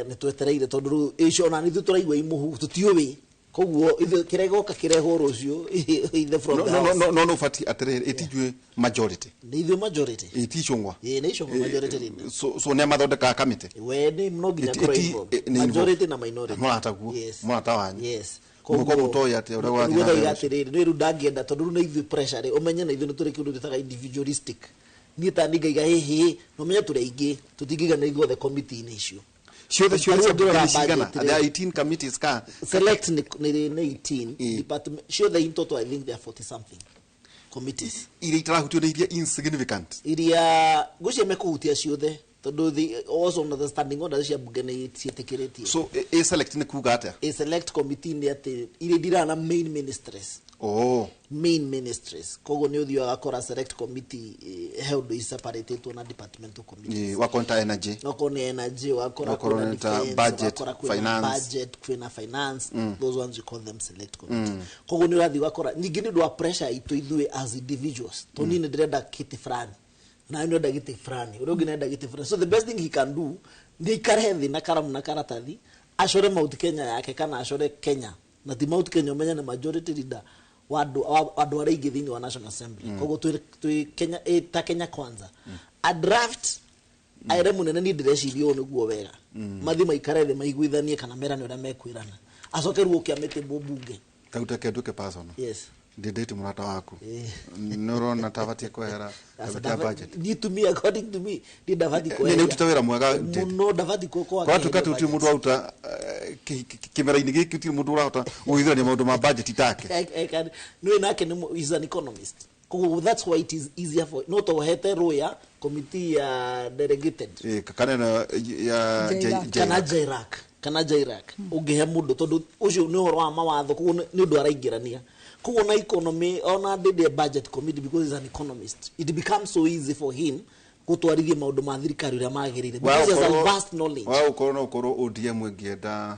B: ni twetereire tondu icio na nithu turaigwa imuhu tutiuwi koguo ithu kiregoka kireho rucio ithe from
A: no fati atere etijwe majority
B: ni ithu majority
A: etishongwa
B: ni ishongwa majority leader
A: so ne mathondeka committee
B: we ni mnoginya kuro majority na minority
A: murataguo murata wanyu
B: yes
A: koguo mutoya ate ura wathi
B: atiriri ni ru ndangienda tondu na ithu pressure umenye na ithu ni turi kindu gitaga individualistic ni ta ndigaiga hihi no menye turi ingi tutingiga na ithu the committee ni icio
A: ciothe cigana there are 18 committees ka
B: select ni 18 department ciothe in total I think there are 40 something committees
A: iria itarahutio ni iria insignificant
B: iria gucie mekuhutia ciothe tondu also on the standing order cia bunge ni cietikiritie
A: so a select ni kuga atia
B: a select committee ni ati iria dirana main ministries main ministries kogo ni uthio agakora select committee held is separated to na departmental committees
A: wakonta energy
B: wakora
A: budget
B: finance those ones you call them select committee kogo ni urathi wakora nyingi ni dwa pressure itu ithue as individuals to ni ndirenda kiti frani na ino dagiti frani urogi na dagiti frani so the best thing he can do ni karethi na karamu na karatathi ashore Mount Kenya yake kana ashore Kenya na ti Mount Kenya umenya na majority leader wadu arigi thini wa National Assembly kogo tu Kenya ta Kenya kwanza a draft aire munene ni direcirio niguo wega mathi maikarethe maiguithanie kana merano ria mekwirana acoke ruo kiamete bunge
A: kauta kenduke personal
B: yes
A: ndete murata waku nurona tabatie kwehera ya budget
B: ni to me according to me ni davadi kwehera
A: ni utawira mwega
B: no davadi kwa
A: tukati mundu auta kimera-ini giki ti mundu urahota guithania maundu ma budget itake
B: no inake is an economist that's why it is easier for not to hete roya committee ya delegated
A: kana
B: ya kana Jairak ungihe mundu tondu ucio ni horo wa mawatho koguo ni ndu araingirania Kuo na economy ona the budget committee because he's an economist. It becomes so easy for him gutwarithia maundu ma thirikari uria magirire because he has a vast knowledge.
A: Ukoro ODM ngienda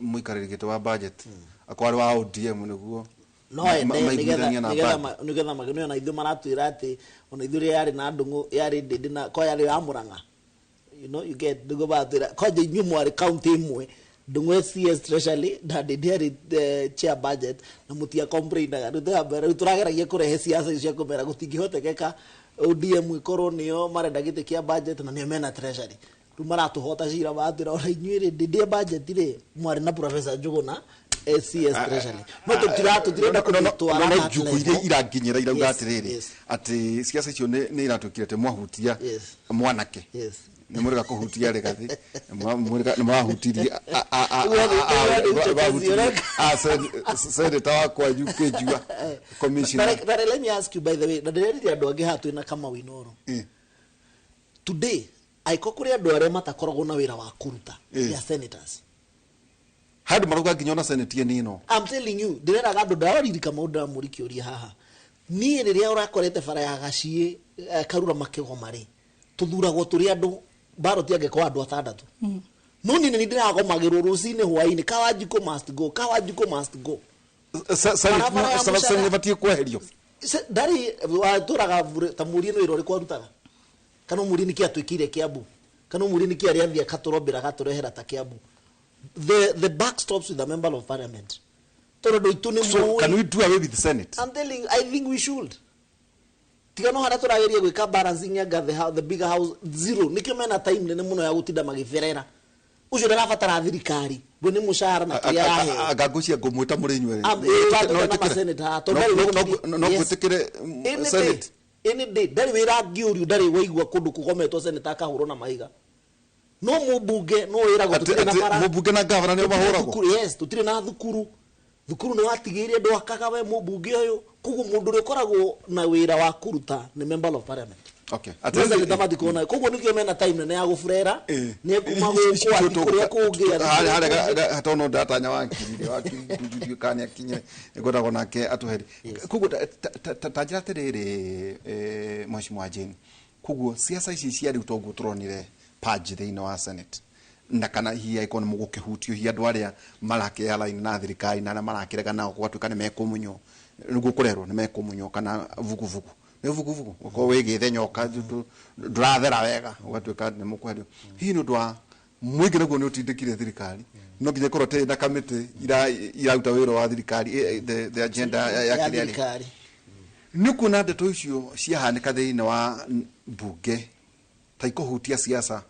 A: muikariri wa budget akwari wa ODM niguo
B: no nigetha mageno na ithu maratwira ati ona ithu yari na ndungu yari ndindi na ko yari ya Murang'a, you know, you get ndungu batwira ko je nyumu ari county imwe ndungu CS treasury na ndindi chair budget na mutia complainaga ndu turageragia kurehe siasa cia kumera gutingihotekeka ODM ikorwo nio marenda gite kia budget na nio mena treasury tu maratuhota cira batwira ona inyuire ndindi budget ri mwari na Professor Njuguna CS treasury no tutirenda kunitwara
A: na juku ile iraginyira irauga atiriri ati siasa icio ni iratukirete mwahutia mwanake ni murega kuhutia rigathi ni mwahutirie senator wakwa ukejua commissioner.
B: But let me ask you, by the way, na ndireri andu angi hatu ina kama Winoro today aikokuri andu aria matakoragwo na wira wa kuruta ya senators
A: hadu maruga nginyona senate nino.
B: I'm telling you, ndirera andu ndaririka maundu na murikiuria haha ni riria urakorete bara ya gacie karura makego mari tuthuragwo turi andu baro tiage kwa andu atandatu no ni ndiragomagirwo rucini hwaini Kawajiko must go, Kawajiko must go.
A: Sana batie kweherio
B: dari waturaga tamuri no irori kwa rutaga kana muri ni kiatwikire Kiambu kana muri ni kiari athia katurobira gaturehera ta Kiambu. The back stops with the member of parliament.
A: So can we do away with the Senate?
B: I'm telling you, I think we should. Tigano hara turageria gwika balancing ya the bigger house zero nikyo mena time nene muno ya gutinda magiferera ucio ndarabatara thirikari bwe ni mushahara na kia yahe
A: agagucia ngumwita muri nywe
B: no senator to
A: no gutikire Senate
B: any day dari wira ngiuri dari waigwa kundu kugometwo senator akahurwo na maiga no mubunge no wira gutire na bara
A: mubunge na governor ni mahoragwo.
B: Yes, tutire na thukuru ni watigire ndo akagawe mubunge uyu kugu mundu rekoragwo na wira wa kuruta ni member of parliament.
A: Okay,
B: atenda nitamati kuona kugu nikyo mena time nene ya gufurera ni kuma gwo kuria kungia
A: hatono data nya wankirire wakiri kanya kinye ngotagwo nake atuheri kugu tajira tiriri mheshimiwa Jane kugu siasa ici cia riu togu turonire page thiini wa Senate na kana hiya ikono mugukihutio hiya andu aria marake ya line na thirikari na marakirega nao gwatuika ni mekumunyo ngukurerwo ni mekumunyo kana vuguvugu ni vuguvugu ko wegithe nyoka ndurathera wega gwatuika ni mukwerio hihi ndu wa mwigire go ni utindikire thirikari no nginya korote na committee irauta wira wa thirikari the agenda ya thirikari ni kuna ndeto icio ciahanika thiini wa bunge taiko hutia siasa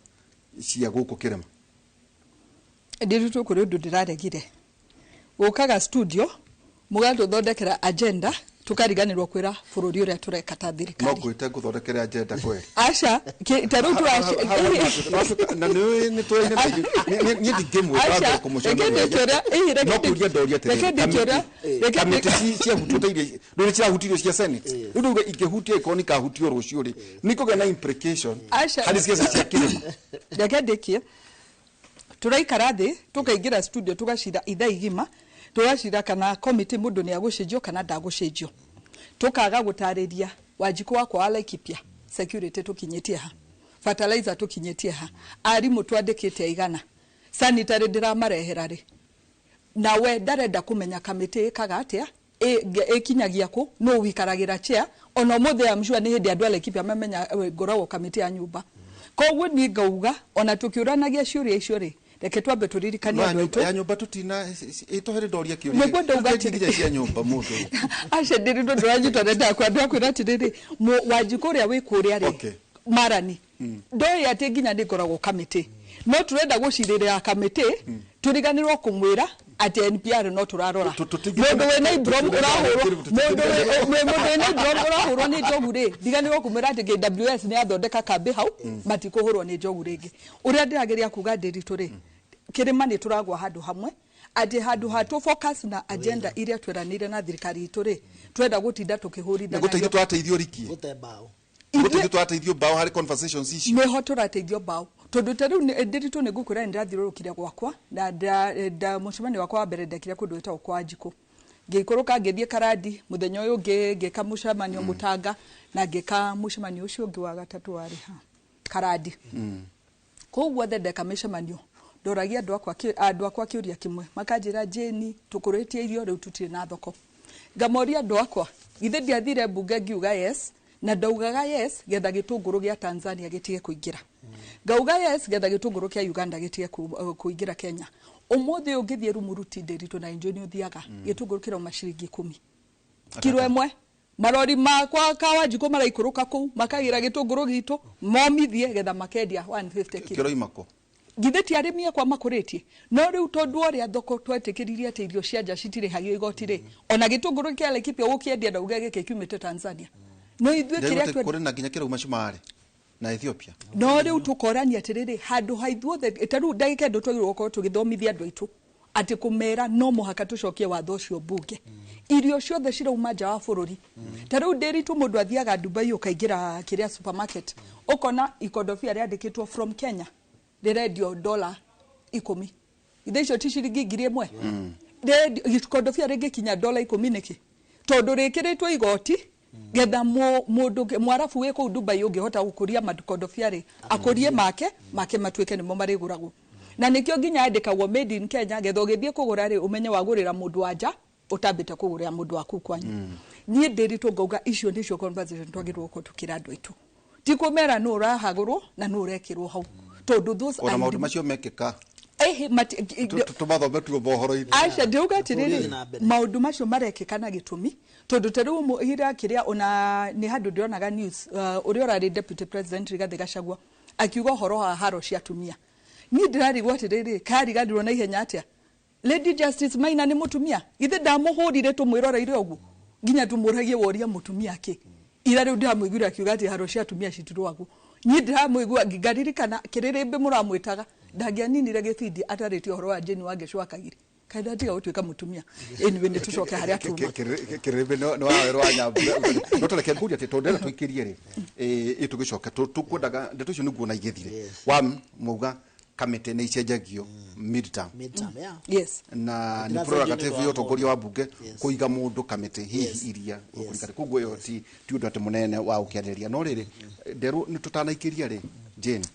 A: cia guku kirema
C: ndirutu kuri ndu ndiraregire gukaga studio mugatho thondekera agenda tukariganirwo kwira bururi uria tureka ta thirikari
A: no gwite guthondekera agenda kweli
C: acha tarutu
A: na ni twene ni digemu twaga kumushona no kuria ndoria tete kamiti cia hututeire ndu cia hutirio cia Senate ndu ikihutia ikoni ka hutio rucio ri niko gana implication hadi siasa cia kirema
C: ndakendekie turaikara thi tukaingira studio tugashira itha igima tugashira kana committee mundu ni agucenjio kana ndagucenjio tukaga gutariria Wanjiku wakwa wa Laikipia security tukinyetie ha fertilizer tukinyetie ha arimu twandikite igana sanitary ndiramarehera ri nawe ndarenda kumenya committee kaga atia kinyagia ku no wikaragira chair ono muthe amshua ni hindi andu Laikipia mamenya ngoragwo committee ya nyumba koguo ni ngauga ona tukiuranagia ciuria icio ri reke twambe turirikania andu aitu
A: ya nyumba tutina itohere ndoria kiuria
C: niguo ndaugatire
A: cia nyumba mundu
C: acha ndirindo nduranyitwa nenda kwa ndu akwira atiriri Wanjiku uria wi kuria ri marani ndoi ati nginya ndikoragwo committee no turenda gucirira committee turiganirwo kumwira ati NPR no turarora mundu we nei brom urahurwo mundu we nei brom urahurwo ni njogu ri ndiganirwo kumwira ati KWS ni athondeka kambi hau matikuhurwo ni njogu ringi uria ndirageria kuga ndiritu ri kirima ni turagwa handu hamwe ati handu hatu focus na agenda iria tweranire na thirikari itu ri twenda gutinda tukihurithana
A: guteithio twateithio rikie
B: gutembao
A: guteithio twateithio bao hari conversations ici
C: meho turateithio bao tondu taru ndiritu ne gukura ndathirurukire gwakwa na mucemani wakwa wa mbere ndekire kundu witagwo kwa Njiko ngikuruka ngithie Karandi muthenya uyu ngika mucemanio Mutanga na ngika mucemanio ucio ungi wa gatatu wari ha Karandi koguo ndeka micemanio ndoragia andu akwa kiuria kimwe makanjira Jeni tukuritie irio riu tutire na thoko ngamoria andu akwa ithe ndiathire mbunge ngiuga yes na ndaugaga yes getha gitunguru gia Tanzania gitige kuingira ngauga yes getha gitunguru kia Uganda gitige kuingira Kenya umuthi ungithie Rumuruti ndiritu na injoni uthiaga gitunguru kira mashiringi 10 kilo imwe marori makwa kawa Njiko maraikuruka ku makagira gitunguru gitu momithie getha makendia 150 kilo
A: imako
C: githeti arimia kwa makuritie no riu tondu ori thoko twetikiririe ati irio cia nja citire hagio igoti ri ona gitunguru kia Laikipia gukiendia ndauga gike kiumite Tanzania no ithue kiria
A: kuri na nginya kira umacumari na Ethiopia
C: no riu tukorania atiriri handu haithuothe taru ndagike ndo twagirwo gukoro tugithomithia andu aitu ati kumera no muhaka tucokie watho ucio mbunge irio ciothe cirauma nja wa bururi taru ndiritu mundu athiaga Dubai ukaingira kiria supermarket ukona ikondobia riandikitwo from Kenya redio $10 ithe icio ti ciringi 1,000 ikondobia ringi kinya $10 niki tondu rikiritwo igoti getha mundu mwarafu we ku Dubai ungihota gukuria makondobia ri akurie make matuike nimo mariguragwo na nikio nginya andikagwo made in Kenya getha ugithie kugura ri umenye wagurira mundu wanja utambite kugurira mundu waku kwanyu nie ndiritu ngauga icio ndicio conversation twagirwo kutukira andu aitu ti kumera no urahagurwo na no urekirwo hau tondu those
A: ona maundu macio mekeka
C: tumathome
A: tu bohoro-ini
C: aisha ndiuga tiriri maundu macio marekeka na gitumi tondu taru muhira kiria ona ni handu ndionaga news uri orari deputy president Rigathi Gachagua akiuga horo ha haro cia tumia ni ndirarigwa tiriri karigandirwo na ihenya atia Lady Justice Maina ni mutumia ithe ndamuhurire tumwiroreire ugu nginya tumuragie woria mutumia ki ira riu ndamwiguira akiuga ati haro cia tumia citirwagu ni ndiramwigua ngigaririkana kiririmbe muramwitaga ndagianinire gibindi atariti horo wa Jeni wa Gicwakagire kaida tiga utuika mutumia anyway ni tucoke haria tuma
A: kirimbe no wa nyambu no toleke kuria ati tondera twikirie ri tugicoka tukwendaga ndeto cio niguo na igithire wa muga kamete ni icenjagio midterm
B: yeah.
C: Yes
A: na ni prerogative yo tongoria wa bunge kuiga mundu kamete hihi iria ukurikana kuguo yo ti undu ati munene wa ukianeria no riri nderu ni tutanaikiria ri Jeni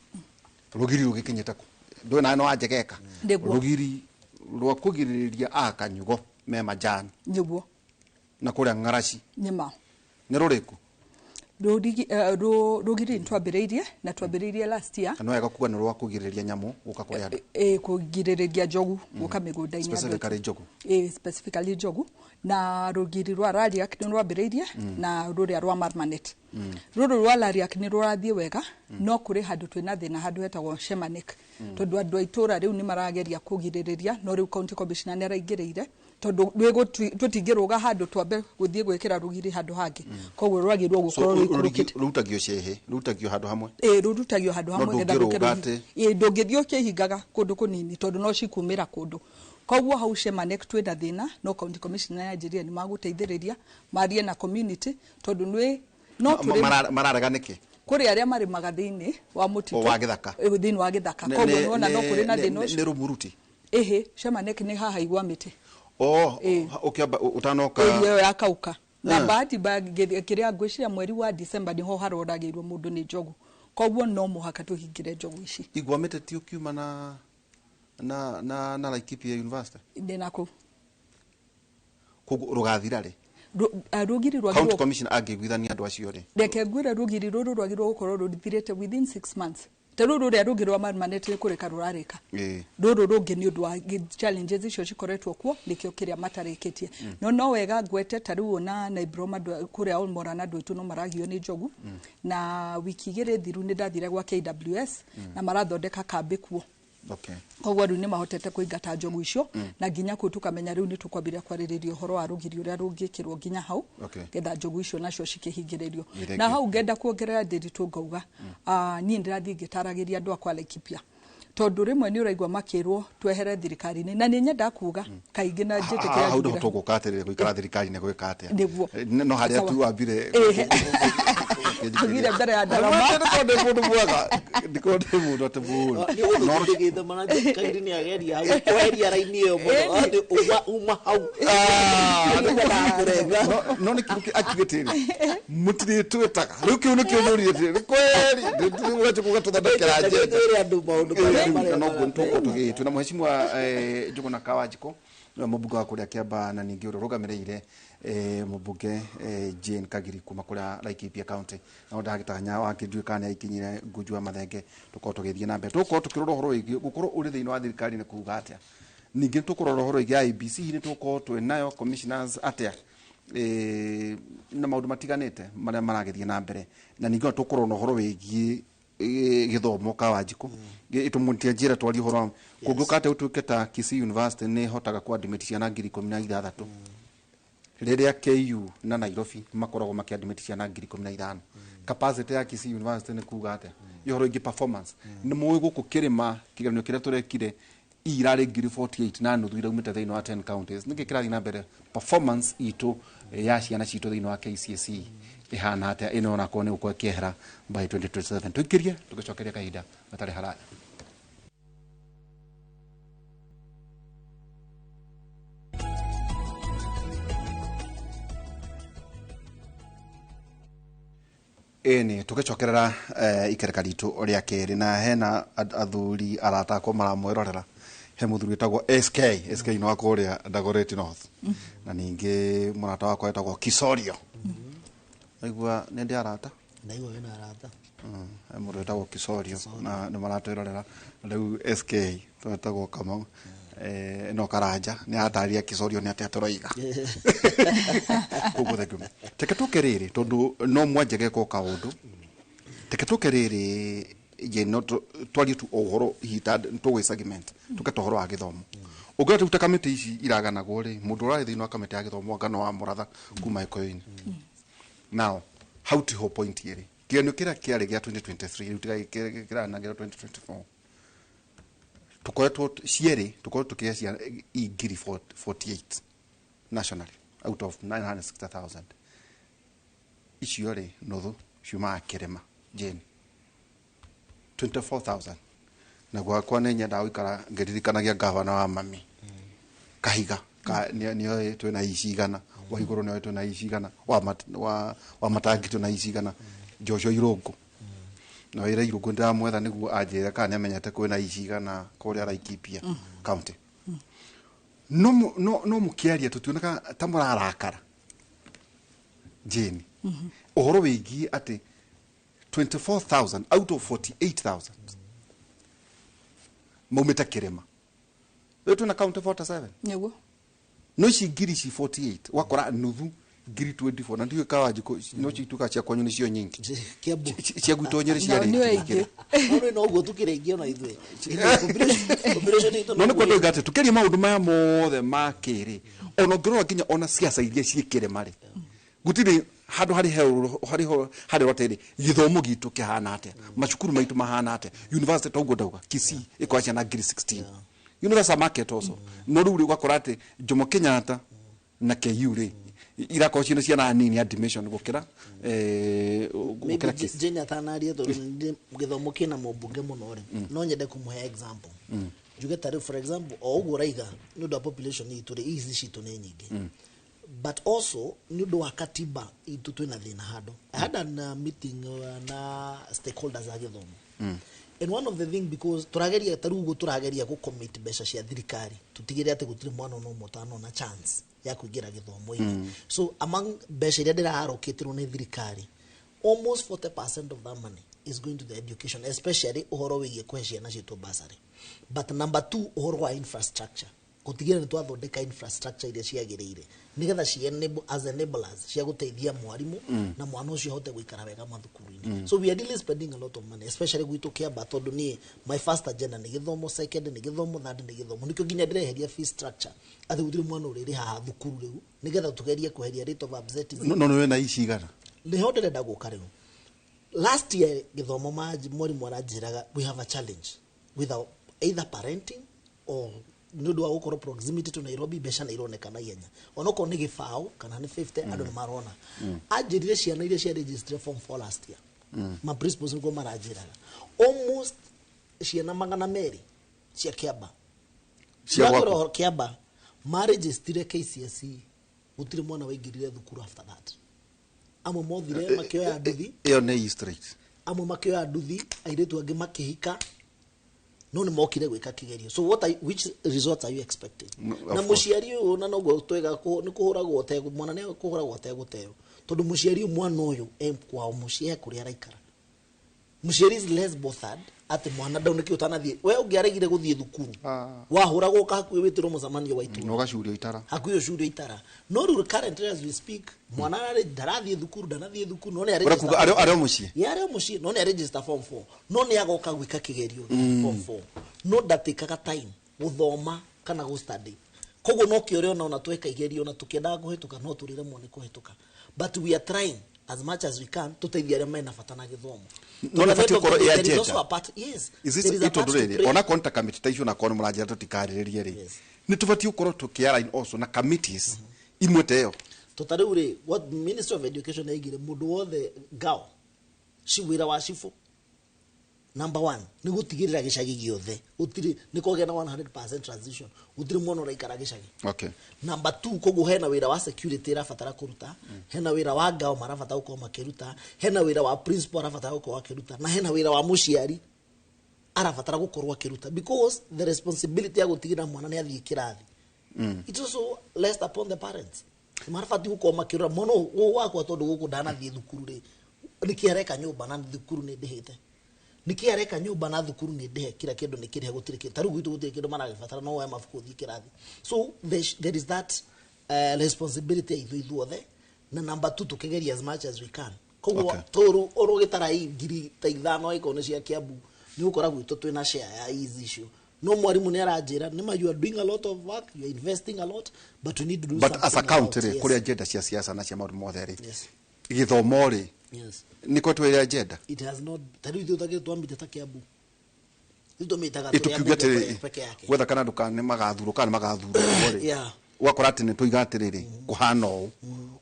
A: rugiri rugikinyita ku ndo na no ajegeka rugiri rwa kugiriria akanyugo me majani
C: nyugo
A: na kuria ngaraci
C: nyima
A: ni ruriku
C: rugiri twambiriirie na twambiriirie last year
A: no ega kuga ni rwa kugiriria nyamu uka kwa yada
C: kugiriria njogu uka migunda-ini
A: specifically njogu
C: specifically njogu na rugiri rwa Lariak ni rwambiriirie na ruria rwa Marmanet ruru rwa Lariak ni rurathie wega no kuri handu twina thina handu hetagwo Shemanik tondu andu aitura riu ni marageria kugiriria no riu county commissioner ni araingiriire tondu tutingiruga handu twambe guthie gwikira rugiri handu hangi koguo rwagirwo gukorwo rukurukite
A: rutagio shehe rutagio handu hamwe
C: rutagio handu hamwe getha gukira ndungithio kihingaga kundu kunini tondu no cikumira kundu koguo hau Shemanek twina thina no county commissioner yanjiria ni maguteithiriria marie na community tondu nwi no turi
A: mararega niki
C: kuri aria mari magathini wa mutito
A: wa githaka
C: thini wa githaka koguo nona no kuri na thina
A: ni Rumuruti
C: Shemanek ni haha igwa miti
A: ukiamba utanoka
C: iyo yakauka na bahati kiria ngwiciria mweri wa December niho haroragirwo mundu ni njogu koguo no muhaka tuhingire njogu ici
A: igwamete ti ukiuma na Laikipia University
C: ndinako
A: koguo rugathira ri
C: rugiri rwagirwo
A: county commissioner agigwithania andu acio ri
C: reke ngwira rugiri ruru rwagirwo gukorwo ruthirite within 6 months taruru ria rugirwa Marmanet kureka rurarika ruru rungi ni undu wa challenges icio cikoretwo kuo nikio kiria matarikitie no wega ngwete tariu na Naibroma kuria Olmora na ndu itu no maragio ni njogu na wiki igiri thiru ni ndathire gwa KWS na marathondeka kambi kuo koguo riu ni mahotete kuingata njogu icio na nginya ku tukamenya riu ni tukwambiria kwaririria horo wa rugiri uria rungikirwo nginya hau getha njogu icio nacio cikihingiririo na hau ngenda kuongerera ndiritu ngauga ni ndirathie ngitaragiria andu akwa Laikipia tondu rimwe ni uraigwa makirwo twehere thirikari-ini na ni nyenda kuga kaingi na njite kira
A: hau ndo tugukatirire guikara thirikari-ini gwika atia
C: niguo
A: no haria tu wambire
C: agire mbere ya ndarama
A: ndikonde mundu mwega ndikonde mundu atibu
B: no ndigite mana kairi ni ageria hau kweria raini yo muno ati uma hau
A: no ni kiruki akigitiri mutiri twetaga riu kiu ni kiu nurire kweri ndiwete kuga tuthondekera
B: nje andu maundu
A: no kuntu tugitu na mheshimiwa Njuguna Kawajiko mubunge wa kuria Kiamba na ningi urugamiriire mubunge Jane Kagiri kuma kuria Laikipia County na ndagitanya wa kinjuikane aikinyire ngujua mathenge tuko tugithie na mbere tuko tukirora horo igi gukorwo uri thiini wa thirikari ni kuga atia ningi tukurora horo igi IBC ni tuko twenayo commissioners atia na maundu matiganite maria maragithie na mbere na ningi tukurora horo wigi githomo Kawajiko itumutia njira twari horo kugukate utuketa Kisii University ni hotaga kwa admit ciana 16,000 riria KU na Nairobi makoragwo makiadmit ciana 15,000 capacity ya Kisii University ni kuga ate ihoro ingi performance ni muwi guku kirima kigeranio kiria turekire irari 48 na nuthu iraumite thiini wa 10 counties niki kirathi na mbere performance itu ya ciana citu thiini wa KCSE ihana atia ino na kone uko kiehera by 2027 tukirie tugicokeria kahinda gatari haraya eni tugicokerera ikereka ritu ria keri na hena athuri arata ko maramwirorera he muthuri etagwo SK no akuria Dagoretti North na ningi murata wakwa etagwo Kisorio aigua ne ndi arata
B: naigua wena arata
A: mundu etagwo Kisorio na ni maratwirorera riu SK twetagwo kama no Karanja ni ataria Kisorio ni atia turoiga kuguthegum teke tukeriri tondu no mwanjege ko kaundu teke tukeriri je no twali tu ohoro hita to segment tukatohoro wa githomo ugati utakamite ici iragana gore mundu ura thini wa kamite ya githomo ngano wa muratha kuma ikoini now how to hold point here kiano kira kiari gia 2023 utiga kira na gia 2024 tukoetwo cieri tukoetwo tukiacia ingiri 48 nationally out of 960,000 icio ri nuthu ciuma kirema Jane 24,000 na gwakwa ne nyenda wikara ngiririkanagia gavana wa Mami Kahiga niyo twena icigana wa iguru niyo twena icigana wa Matangi twena icigana Joshua Irungu no ira Irungu ndamwetha niguo anjira kana amenyete kwena icigana kuria Laikipia county no mukiaria tutioneka tamurarakara Jane ohoro wigi ati 24,000 out of 48,000 maumeta kirema wetu na count 47
C: nyewo
A: no ci ngiri ci 48 wakora nuthu ngiri 24 na ndiyo Kawajiko no ci tuka cia kwanyu ni cio nyingi
B: kiambu
A: cia gwitonyeri cia
C: ringi
B: no ugo tukirengia na ithwe
A: no ni kwendo gate tukeria maundu maya mothe makiri ono ngiro nginya ona siasa iria ciikire mari gutiri handu hari roteri githomo gitu kihana atia macukuru maitu mahana atia university togo dauga Kisii ikwacia na ngiri 16 university market also no ruri gwakora ati Jomo Kenyatta na KU ri irako cina ciana nini admission gukira
B: gukira Jane atanaria to githomo kina mubunge muno ri no nyende kumuhe example juge tari for example ogu raiga no population itu ri ici citu ni nyingi but also nudo wa katiba itu twina thina hado I had a meeting na stakeholders agithomo and one of the thing because turageria tarugo turageria go commit besha cia thirikari tutigire ate gutire mwana no mutano na chance ya kugira githomo ini so among besha iria ndira allocated ni thirikari almost 40% of that money is going to the education especially uhoro wigie kwehia na citu basari but number 2 uhoro wa infrastructure kutigire ni twathondeka infrastructure iria ciagirire nigetha cienable as enablers cia guteithia mwarimu na mwana ucio hote guikara wega mathukuru-ini so we are really spending a lot of money especially gwitu Kiamba tondu ni my first agenda ni githomo second ni githomo third ni githomo nikyo nginya ndireheria fee structure athe gutire mwana uriri haha thukuru riu nigetha tugerie kweheria rate of absenteeism
A: no we na icigana
B: ni ho ndirenda guka riu last year githomo mwarimu aranjiraga we have a challenge with either parenting or nundu wa gukoro proximity to Nairobi besha na ironekana yenya onoko ni gifao kana ni 50 andu marona ajirire ciana iria cia register form 4 last year ma principals ngo marajira almost ciana magana meri cia Kiamba cia Kiamba ma register KCSE gutire mwana waingirire thukuru after that amwe mothire makioya nduthi
A: iyo ni straight
B: amwe makioya nduthi airetu angi makihika no ni mokire gwika kigerio so which results are you expecting na muciari uyu na nogo twega ko ni kuhuragwo te mwana ne kuhuragwo te guteo tondu muciari mwana uyu kwa mucie kuri araikara muciari is less bothered ati mwana ndau niki utanathie we ungiaregire guthie thukuru wahuragwo kahakuye witiro muzamanio waitu
A: no gacurio itara
B: hakuyo curio itara no ru current as we speak mwana ari ndarathie thukuru ndanathie thukuru no ni
A: ari mucie
B: yare mucie no ni register form 4 no ni agoka gwika kigerio form 4 no ndatikaga time guthoma kana go study kogo no kiore ona tweka igerio na tukienda guhituka no turire mone kuhituka but we are trying as much as we can to take the element na fatana githomo
A: no na fatio koro ya
B: jeta yes
A: is this itodurere ona contact committee tation na kono murajira tutikaririe ri ni tufatio koro tukiara in also na committees imweteo
B: totarure what Minister of Education aigire mundu wothe gao ciwira wa cifu number 1 ni gutigirira gicagi giothe utiri ni kogena 100% transition utiri mwono raikara gicagi
A: okay
B: number 2 kogu hena wira wa security rafatara kuruta hena wira wa gao marafata uko makiruta hena wira wa principal rafatara uko wakiruta na hena wira wa muciari arafatara gukorwa kiruta because the responsibility ya gutigira mwana ni athie kirathi it also less upon the parents marafati uko makirura mono wako tondu guku ndana thie thukuru ri nikiareka nyumba na thukuru ni ndihite nikiareka nyumba na thukuru ni ndihe kila kindu nikirihe gutire kindu taru gwitu gutire kindu maragibatara no wa mafuku thi kirathi so there is that responsibility ithuothe na number 2 tukigeria as much as we can koguo toru orugitara ngiri ta 5 ikone cia Kiambu ni ukora gwitu twina share ya hizi issue no mwarimu ni aranjira ni you are doing a lot of work, you are investing a lot, but we need to do
A: but
B: something
A: as a country
B: yes.
A: kuri agenda cia siasa na cia maundu mothe ri
B: yes.
A: githomo ri
B: yes.
A: niko twire agenda
B: it has not tari ithu tage twambite ta Kiambu ithu mitaga
A: tukiuga peke yake whether kana ndukane magathuru kana magathuru ri
B: yeah
A: wakora ati ni tuiga atiriri kuhana u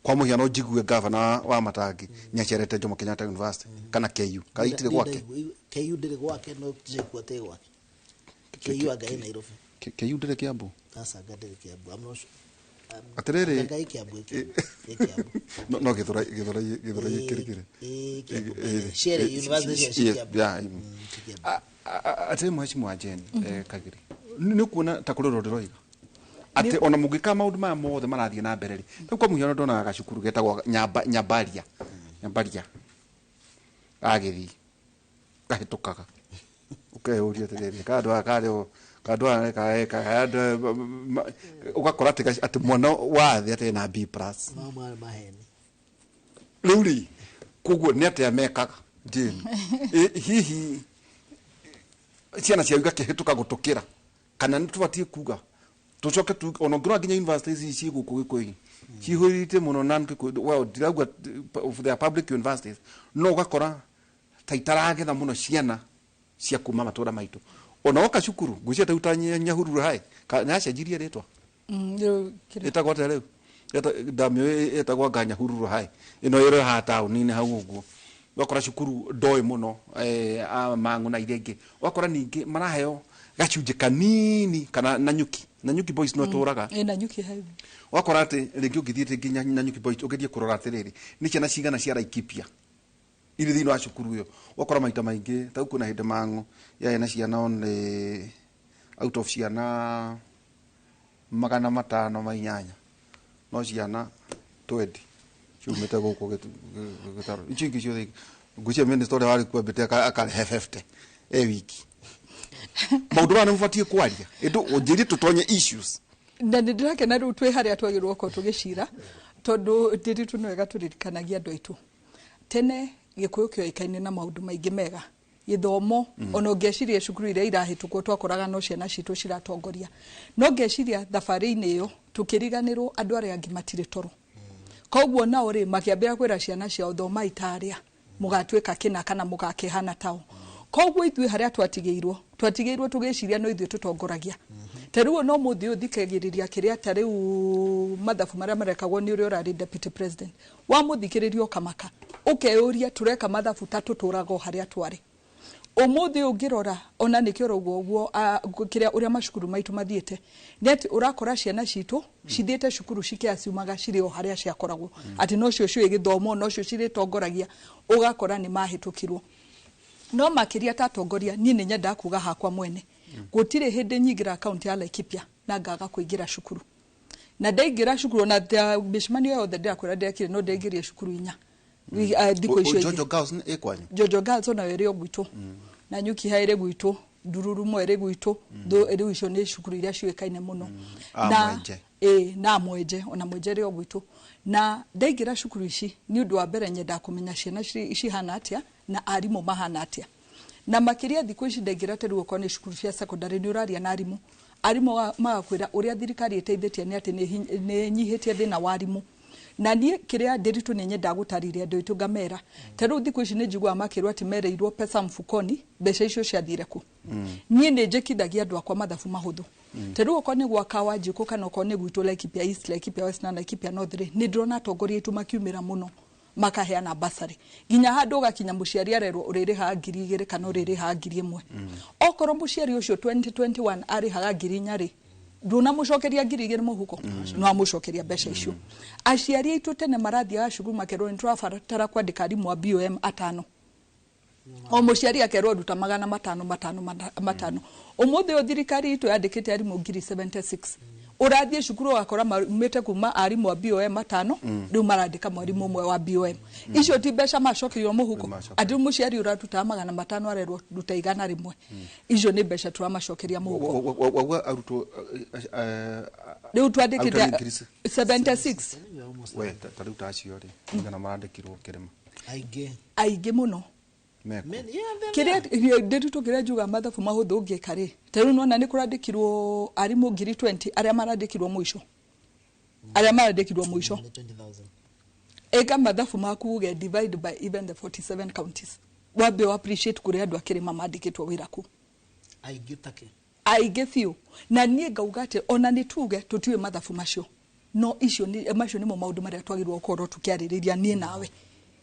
A: kwa muhiano jigue governor wa Matangi nyacherete Jomo Kenyatta University kana KU kaitire gwake
B: KU ndire gwake no jikwa te gwake KU agai Nairobi
A: KU ndire Kiambu
B: sasa gadire Kiambu I'm not sure
A: atiriri
B: agai Kiambu
A: no githora kirikire
B: Shere University ya Kiambu
A: ati mheshimiwa Jane Kagiri ni kuona takuroro ndiroiga ati ona mugika maundu ma mothe marathie na mbere ri kwa muhiano ndona gacukuru getagwo Nyambaria agithi kahitukaga ukeuria atiriri kadwa ugakora ati mwana wathi ati na B+
B: mama maheni
A: ruri kuguo ni ati amekaga Jane hihi ciana cia uga kihituka gutukira kana nitubatie kuga tucoke tu onongirwa nginya universities ici guku gikoi cihurite muno nan well diragwa of the public universities no gakora taitaragetha muno ciana cia kuma matura maitu ona oka cukuru ngucia tautanya nyahururu hai kana cenjirie ritwa etagwa tere ndamyo etagwa nganya hururu hai ino ire ha town ni hau uguo wakora cukuru ndoi muno mangu na irenge wakora ningi maraheo gachuje kanini kana Nanyuki boys no turaga
C: Nanyuki hai
A: wakora ati ringi ugithiete nginya Nanyuki boys ugithie kurora atiriri ni ciana cigana cia Laikipia iri thino wa cukuru yo wakora maita maingi ta kuna hinde mangu ya na ciana on out of ciana 580 no ciana 20 ciumite guku gitaro ichingi cio ngucia minister wari kwambite akarehe 50 wiki maundu bana mufatie kwaria indu unjiri tutonye issues
C: na ndirake na rutwe haria twagirwo ko tugicira tondu ndiri tu nwega turirikanagia andu aitu tene gikuyu kio ikaine na maundu maingi mega githomo ona ngeciria cukuru iria irahitukwo twakoraga no ciana citu ciratongoria no ngeciria thabari-ini iyo tukiriganirwo andu aria angi matire toro koguo nao ri makiambia kwira ciana ciao thoma itaria mugatwika kina kana mugakihana tao koguo ithuĩ harĩa twatigeirwo tugĩciria no ithuĩ tũtongoragia ta rĩu no mũthĩ ũthikagĩrĩria kĩrĩa ta rĩu mathabu marĩa marekagwo nĩ ũrĩa ũrarĩ deputy president wa mũthikĩrĩria ũkamaka ũkeyũria tũreka mathabu ta tũtũraga harĩa twarĩ umuthi ũngĩrora ona nĩkĩo ũguo ũguo kĩrĩa ũrĩa macukuru maitũ mathiĩte neti ũrakora ciana citũ cithiĩte cukuru cikiaciumaga cirĩ o harĩa ciakoragwo ati no cio cio gĩthomo no cio cirĩ tongoragia ũgakora nĩ mahĩtũkirwo no makĩria ta tongoria niĩ nĩ nyenda kuga hakwa mwene gũtirĩ hĩndĩ nyingĩra account ya Laikipia na ngaga kũingĩra cukuru na ndaingĩra cukuru na mĩcemanio yothe ndĩrakwĩra ndĩrekire no ndaingĩria cukuru inya ndiko icio
A: Jojo Girls ekwanyu
C: Jojo Girls ona ĩrĩ gwitũ na Nyuki haire gwitũ Ndururumo ĩrĩ gwitũ ĩrĩ icio nĩ cukuru iria ciũĩkaine mũno
A: na
C: na Mwenje ona Mwenje ĩrĩ gwitũ na ndaingĩra cukuru ici nĩ ũndũ wa mbere nyenda kũmenya ciana cihana atĩa na arimũ mahana atĩa na makĩria thikũ ici ndaingĩra teru okorwo nĩ cukuru cia secondary nĩ ũraria na arimũ magakwĩra ũrĩa thirikari ĩteithĩtie nĩ atĩ nĩ nyihĩtie thĩna wa arimũ na niĩ kĩrĩa ndĩritũ nĩ nyenda gũtarĩria andũ aitũ ngamera ta rĩu thikũ ici nĩ njiguaga makĩrwo atĩ mereirwo pesa mfukoni mbeca icio ciathire ku niĩ nĩ njĩkithagia andũ akwa mathabu mahũthũ ta rĩu okorwo nĩ gwaka Wanjikũ kana okorwo nĩ gwitũ Laikipia East Laikipia West na Laikipia North nĩ ndĩrona atongoria aitũ makiumĩra mũno makaheana basarĩ nginya handũ ũgakinya mũciari arerwo ũrĩrĩhaga 2,000 kana ũrĩrĩhaga 1,000 okorwo mũciari ũcio 2021 arĩhaga 4,000 rĩ ndũnamũcokeria 2,000 mũhuko no amũcokeria mbeca icio aciari aitũ tene marathiaga cukuru makerwo nĩ tũrabatara kwandĩka arimũ a BOM 5 o mũciari akerwo ruta 500 ũmũthĩ o thirikari itũ yandĩkĩte arimũ 76 ũrathiĩ cukuru wakora mete kuma arimũ a BOM 5 rĩu marandĩka mwarimũ ũmwe wa BOM icio ti mbeca macokerio mũhuko atĩ mũciari ũratuta 500 arerwo ruta 100 icio nĩ mbeca turamacokeria mũhuko
A: wauga arutwo
C: rĩu twandĩkĩte 76
A: we ta rĩu ta acio rĩ ngana marandĩkirwo kĩrĩma
C: aingĩ mũno kĩrĩa ndĩritũ kĩrĩa njuga mathabu mahũthũ ũngĩka rĩ ta rĩu nona nĩ kũrandĩkirwo arimũ 20 arĩa marandĩkirwo mũico eka mathabu maku uge divide by even the 47 counties wambe wa appreciate kũrĩa andũ akĩrĩma mandĩkĩtwo wĩra ku aingĩ biũ na niĩ ngauga atĩ ona nĩ tuge tũtiũĩ mathabu macio no macio nĩmo maũndũ marĩa twagĩrĩirwo gũkorwo tũkĩarĩrĩria niĩ nawe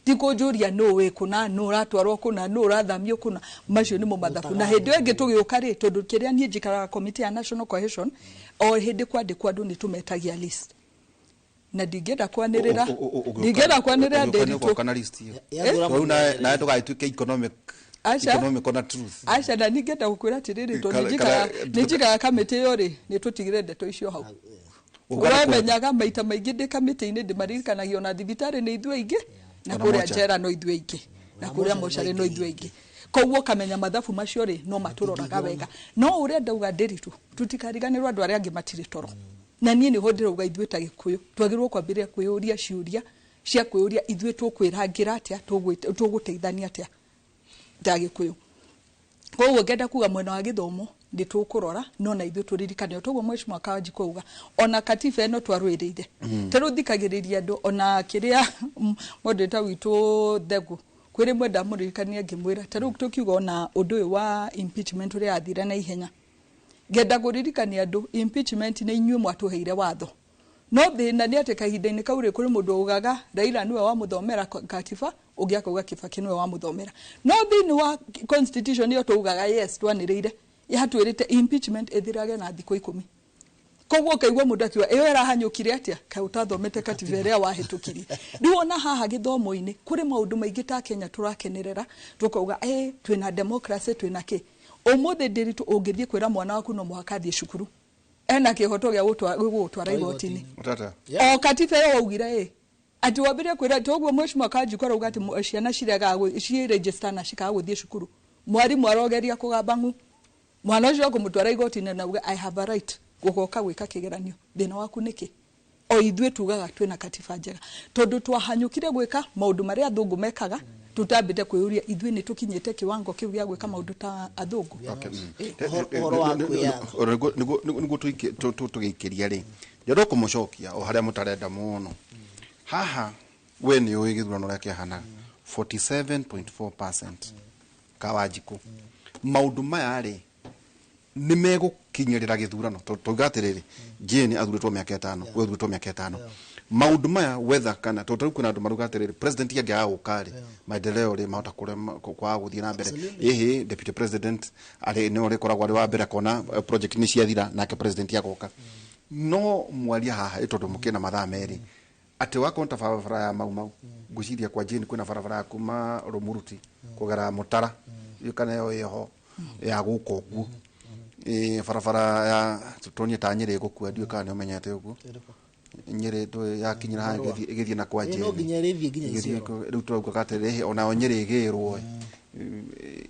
C: tikũnjũria no wĩ kuna no ratwarwo kuna no rathamio kuna macio nĩmo mathabu na hĩndĩ ĩngĩ tũgĩũka rĩ tondũ kĩrĩa niĩ njikaraga committee ya national cohesion o hĩndĩ kwandĩkwo andũ nĩ tũmetagia list na ndingĩenda kwanĩrĩra ndĩritũ
A: kana list hiyo na ndũgaituĩke economic na truth
C: acha na ningĩenda gũkwĩra atĩrĩrĩ tondũ nĩ njikaga kamĩtĩ ĩyo rĩ nĩ tũtigire ndeto icio hau ũramenyaga maita maingĩ ndĩ kamĩtĩ-inĩ ndĩmaririkanagia ona thibitarĩ nĩ ithuĩ aingĩ na kũrĩa njera no ithuĩ aingĩ na kũrĩa mocarĩ no ithuĩ aingĩ koguo kamenya mathabu macio rĩ no matũroraga wega no ũrĩa ndauga ndĩritũ tutikariganĩrwo andũ arĩa angĩ matirĩ toro na niĩ nĩho ndĩrauga ithuĩ ta Gĩkũyũ twagĩrĩirwo kwambĩrĩria kwĩyũria ciũria cia kwĩyũria ithuĩ tũkwĩrangĩra atĩa tũgũteithania atĩa ta Gĩkũyũ koguo ngenda kuga mwena wa gĩthomo ndĩ tũkũrora no na ithuĩ tũririkane toguo Mheshimiwa Wanjikũ auga ona katiba ĩno twarũĩrĩire ta rĩu thikagĩrĩria andũ ona kĩrĩa moderator witũ Thegu kwĩrĩ mwenda mũririkania ngĩmwĩra ta rĩu tũkiuga ona ũndũ ũyũ wa impeachment ũrĩa athire na ihenya ngenda kũririkania andũ impeachment nĩ inyuĩ mwatũheire watho no thĩna nĩ atĩ kahinda-inĩ kau rĩ kũrĩ mũndũ ugaga Raila nĩwe wamũthomera katiba ũngĩ akauga Kibaki nĩwe wamũthomera no thĩinĩ wa constitution ĩyo tũugaga yes twanĩrĩire yatwĩrĩte impeachment ĩthirage na thikũ 10 koguo kaigua mũndũ akiuga ĩyo ĩrahanyũkire atĩa kaĩ ũtathomete katiba ĩrĩa wahĩtũkirie ndiwona haha gĩthomo-inĩ kũrĩ maũndũ maingĩ ta Kenya tũrakenerera tukauga twĩna democracy twĩna kĩ ũmũthĩ ndĩritũ ũngĩthiĩ kwĩra mwana waku no mũhaka athiĩ cukuru ena kĩhoto gĩa gũtwara igoti-inĩ o katiba ĩyo waugire atĩ wambĩrĩrie kwĩra toguo Mheshimiwa Wanjikũ arauga atĩ ciana ciregister na cikaga gũthiĩ cukuru mwarimũ arogeria kũgamba ng'u mwana ũcio kũmũtwara igoti-inĩ na uga I have a right gũgoka gwĩka kĩgeranio thĩna waku nĩkĩ o ithuĩ tugaga twĩna katiba njega tondũ twahanyũkire gwĩka maũndũ marĩa athũngũ mekaga tutambĩte kwĩyũria ithuĩ nĩ tũkinyĩte kiwango kĩu gĩa gwĩka maũndũ ta athũngũ
A: nĩguo tũgĩikĩria rĩ njenda kũmũcokia o harĩa mũtarenda mũno haha we nĩ ũĩ gĩthurano rĩa kĩahana 47.4% Kawanjiku maundu maya ri ni megukinyirira githurano tuga atiriri Jane athuritwo miaka 5 we athuritwo miaka 5 maundu maya wether kana totaru kuna andu maruga atiriri president yangiaga gukari maendeleo ri mahota kwa guthie na mbere ehe deputy president ari ni uri koragwo ari wa mbere kona project ni ciathira nake president yagoka no mwaria haha tondu mukina mathaa meri ati wakonta barabara ya mau guciria kwa Jane kwina barabara ya kuma Romuruti kugera Mutara yukana yo yeho ya guko gu barabara ya tutonie ta Nyeri gukua ndio kana umenyete ugu Nyeri to yakinyira ha igithie na kwa Jane
B: no ginya rithie ginya icio
A: riu twaguka katere ona Nyeri igirwo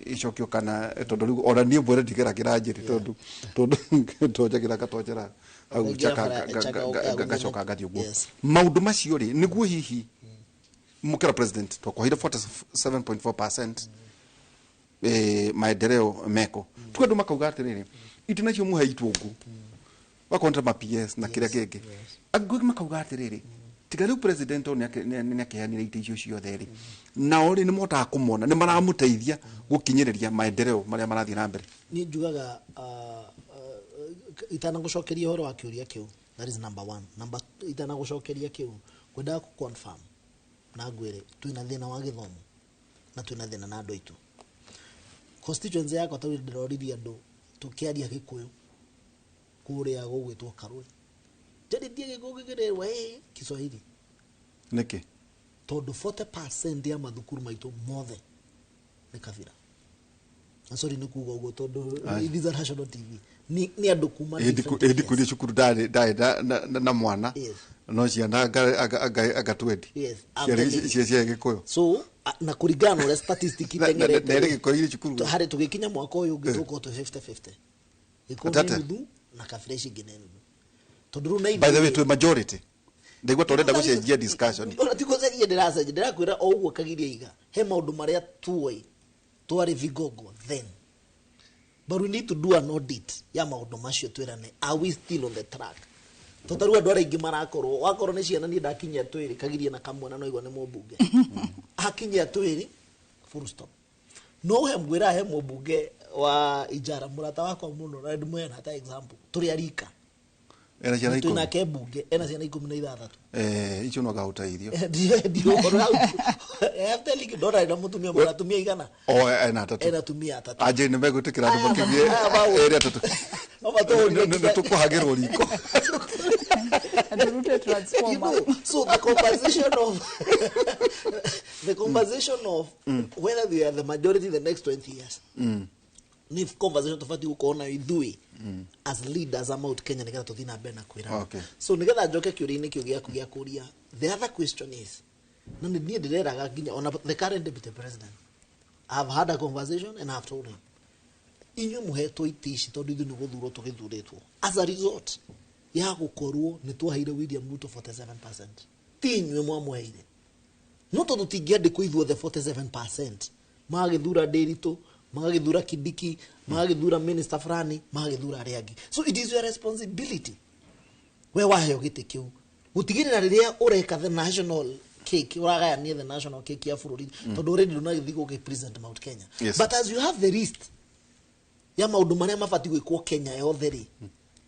A: icokio kana tondu riu ona nie mbore ndigera kiranjiri tondu tonjagira gatonjera au chaka gacoka gathi uguo maundu macio ri niguo hihi mukira president twakwahire 47.4% maendeleo meko twendu makauga atiriri itinacio muhaitu ugu wakontra ma PS na kira kenge agwe makauga atiriri tiga riu president ni akehanire ite icio ciothe ri nao ri ni mota kumona ni maramuteithia gukinyiriria maendeleo maria marathie na mbere
B: ni njugaga itana gucokeria horo wa kiuria kiu that is number 1 number itana gucokeria kiu kwenda ku confirm na ngwire twina thina wa githomo na twina thina na andu itu constituency yako tawi ndirorithia andu tukiaria Gikuyu kuria gugwitwo Karuri jadi die gugigirwe Kiswahili
A: niki
B: tondu 40% ya mathukuru maitu mothe ni Kabira. Sorry ni kuga ugo tondu these are national TV ni andu kuma
A: edi kuri cukuru dai na mwana no ciana agatwendi cia Gikuyu
B: so na kurigana ule statistic itengerete
A: nere Gikuyu cukuru
B: hari tugikinya mwaka uyu ngituko to 50-50 ikono na kafresh ginenu tondu na
A: by the way to majority ndegwa torenda gucenjia discussion
B: tiko cenjia ndira kwira o uguo kagiria iga he maundu maria tuoi twari vigogo then but we need to do an audit ya maundu macio twirane are we still on the track totaru andu aringi marakorwo wakorwo ni ciana ni ndakinyia twiri kagiria na kamwana no igwa ni mubunge akinyia twiri full stop no he mwira he mubunge wa Ijara murata wako muno na ndimwena hata example turi arika
A: era ciana iko
B: tuna kebunge ena ciana 16
A: icio no gautaithio
B: dio after like dora ina mutumia muratumia igana ena tumia atatu
A: aje ni megutikira andu makivie ere atatu no tukuhagirwo riko
B: so the conversation of whether we are the majority the next 20 years ni conversation tofauti ukoona idhui as leaders about Kenya nigetha tuthina bena kwira so nigetha njoke kiuria-ini kiu gia kuria the other question is no ni ndireraga nginya on the current deputy president I've had a conversation and I've told him inyu muhetwo itici tondu ithu ni guthurwo tugithuritwo as a result ya gukorwo ni twaheire William Ruto 47% tinywe mwamuheire no tondu tingiende kuithwo the 47% magithura Ndiritu magithura Kidiki magithura minister Frani magithura ariangi so it is your responsibility we waheo gite kiu gutigirira riria ureka the national cake uragaya ni the national cake ya bururi tondu already nduna githigo ke president Mount Kenya but as you have the list ya maundu maria mabati gwikwo Kenya yothe ri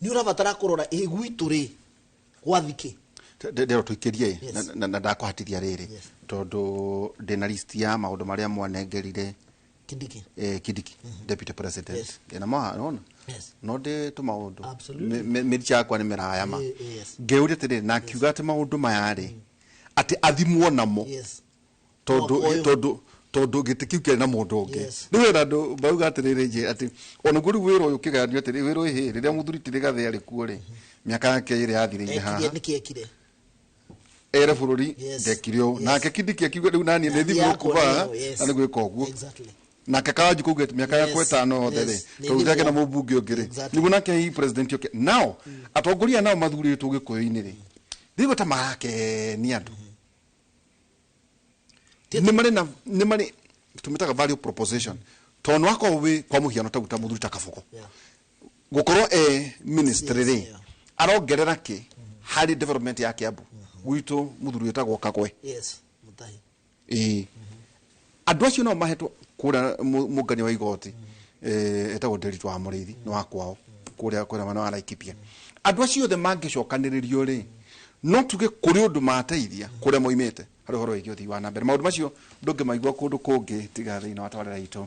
B: ni urabatara kurora igwitu ri gwathike
A: ndero tuikirie na ndakuhatithia riri tondu ndina list ya maundu maria mwanengerire Kidiki deputy president ena maona no de to maundu miricha kwa ni miraya ma geuri tiri na kiuga ati maundu mayari ati athimwo namo tondu gitikiu kiri na mundu ungi ni wira ndu bauga atiriri je ati ona guri wiro uyu kiganio atiri wiro ihi riria muthuri tiri gathe ari kuo ri miaka yake iri yathirire haha
B: nikiekire
A: ere bururi ndekirio nake Kidiki akiuga riu nani ni thimwo kuba na gwika uguo na kakaji kuget miaka ya kwetano hothe tutheke na mubunge ongire nigu nake hi president yoke now atongoria nao mathuritwo Gikuyu-ini ri thigo ta marake ni andu ni mari tumitaga value proposition tono wako we kwa muhiano taguta muthuri ta Kabogo gukorwo ministry ri arongerera ki hari development ya Kiambu gwitu muthuri etagwo Kagwe
B: Mutahi
A: andu acio no mahetwo kura mugani wa igoti etagwo Nderitu wa Muriithi no akwao kuria mana wa Laikipia andu acio the mangicokaniririo ri no tuge kuri undu mateithia kuria moimete hari horo wigi uthii wa na mbere maundu macio ndungi maigua kundu kungi tiga thiina wa twarira itu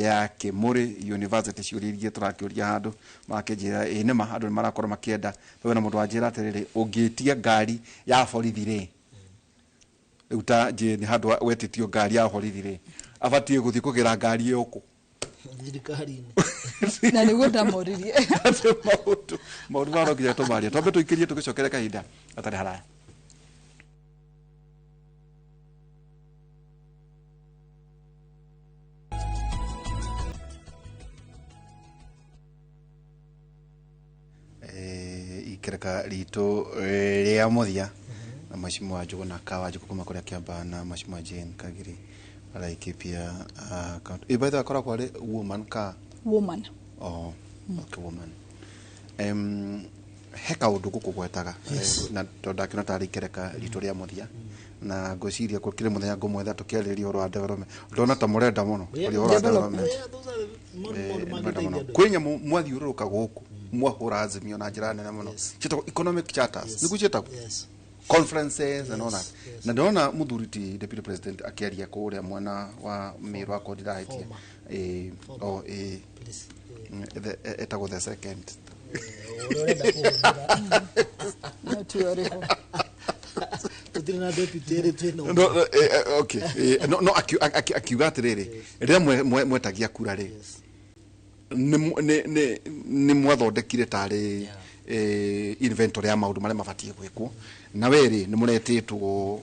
A: ya Kimuri University ciuririe turakiuria handu makinjira nima andu marakorwo makienda we na mundu wanjira atiriri ungitia ngari ya borithi ri uta je ni handu wetitio ngari ya borithi ri abatie guthii kugira ngari iyo ku
B: thirikari-ini
C: na niguo ndamoririe
A: maundu marokinya tumaria twambe tuikirie tugicokere kahinda atari haraya ikereka rito ria muthia na Mheshimiwa Njuguna Kawanjiko kuma kuria Kiambaa na Mheshimiwa Jane Kagiri Laikipia account ibaitha akora kwa woman okay woman heka undu gukugwetaga na tondakina tari kereka rito ria muthia na ngociria ko kire muthenya ngumwetha tukiariria ro development ndona ta murenda muno uri ro development kwenya mwathiururuka guku mwahura azimio na njira nene muno chito economic charters niku chito conferences and all that na ndona muthuriti deputy president akiaria kuria mwana wa Miru akodirahitie etagwo the second
B: tutina deputy retino
A: okay no akiuga atiriri riria mwetagia kura ri ni mwathondekire tari inventory ya maundu maria mabatie gwikwo na weri ni muretitwo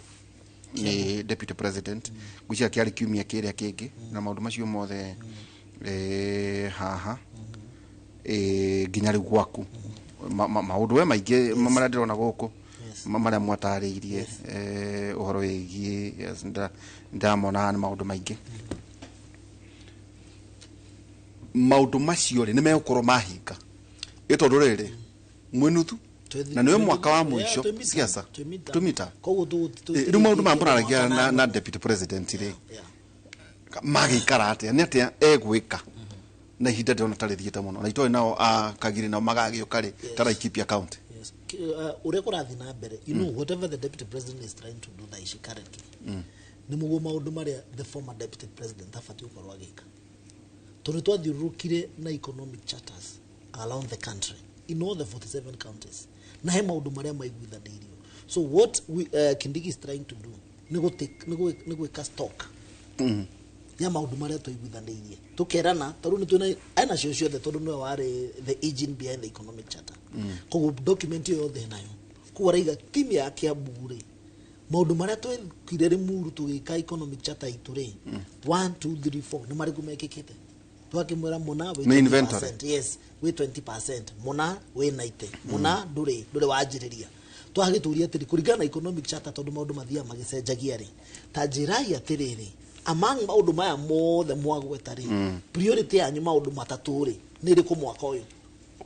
A: ni deputy president gucia kiari kiumia kiria kingi na maundu macio mothe haha ginya riu gwaku maundu we maingi maria ndirona guku maria mwatariirie uhoro wigie ndamona ni maundu maingi maundu macio ri ni megukorwo mahinga itondu riri mwinutu na niwe mwaka wa mwisho siasa tumita riu maundu mamburagia na deputy president ri magikara atia ni atia egwika na ihinda ndona tarithiete muno na itoi nao Kagiri nao magagiuka ri ta Laikipia county
B: ure kurathi na mbere you know whatever the deputy president is trying to do that is currently ni mugo maundu maria the former deputy president afati ukorwa agika tondu twathiurukire na economic charters around the country in all the 47 counties na he maundu maria maiguithanirio so what we Kindiki is trying to do ni gwika stock ya maundu maria twaiguithanirie tukerana taru ni tuna aina cio ciothe tondu no wari the engine behind the economic charter ko document yo yothe nayo kuwaraiga timu ya Kiamburi maundu maria twekire Limuru tugika economic charter ituri 1 2 3 4 ni mari kumekikite twakimwera muna we 20%, yes we 20% muna we 90 muna ndure wajiriria twagituria atiri kurigana economic charter tondu maundu mathia magicenjagia ri ta jirai atiriri among maundu maya mothe mwagwetari priority yanyu maundu matatu ri ni ri ku mwaka uyu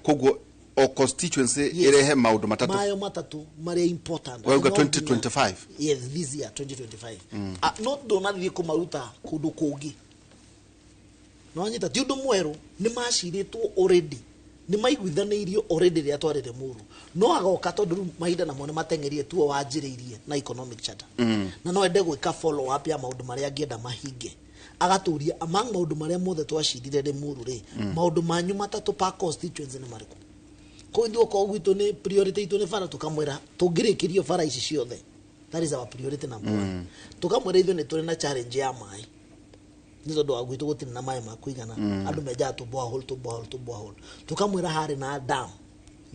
A: koguo o constituency irehe maundu matatu
B: mayo matatu mari important
A: well 2025
B: yes this year 2025 not do nathi kumaruta kundu kungi no nyita ti undu mweru ni maciritwo already ni maiguithanirio already ria twarire Muru no agoka tondu mahinda namo ni matengerie tuo wanjiriirie na economic charter na no ende gwika follow up ya maundu maria angienda mahinge agaturia among maundu maria mothe twacirire Limuru ri maundu manyu matatu pa constituency ni mariku ko ndio ko gwitu ni priority itu ni fara tukamwira tungirikirio fara ici ciothe that is our priority number 1 tukamwira ithu ni turi na challenge ya mai nizo ndo agwitu gutini na mai makuigana andu meja to borehole tukamwira hari na dam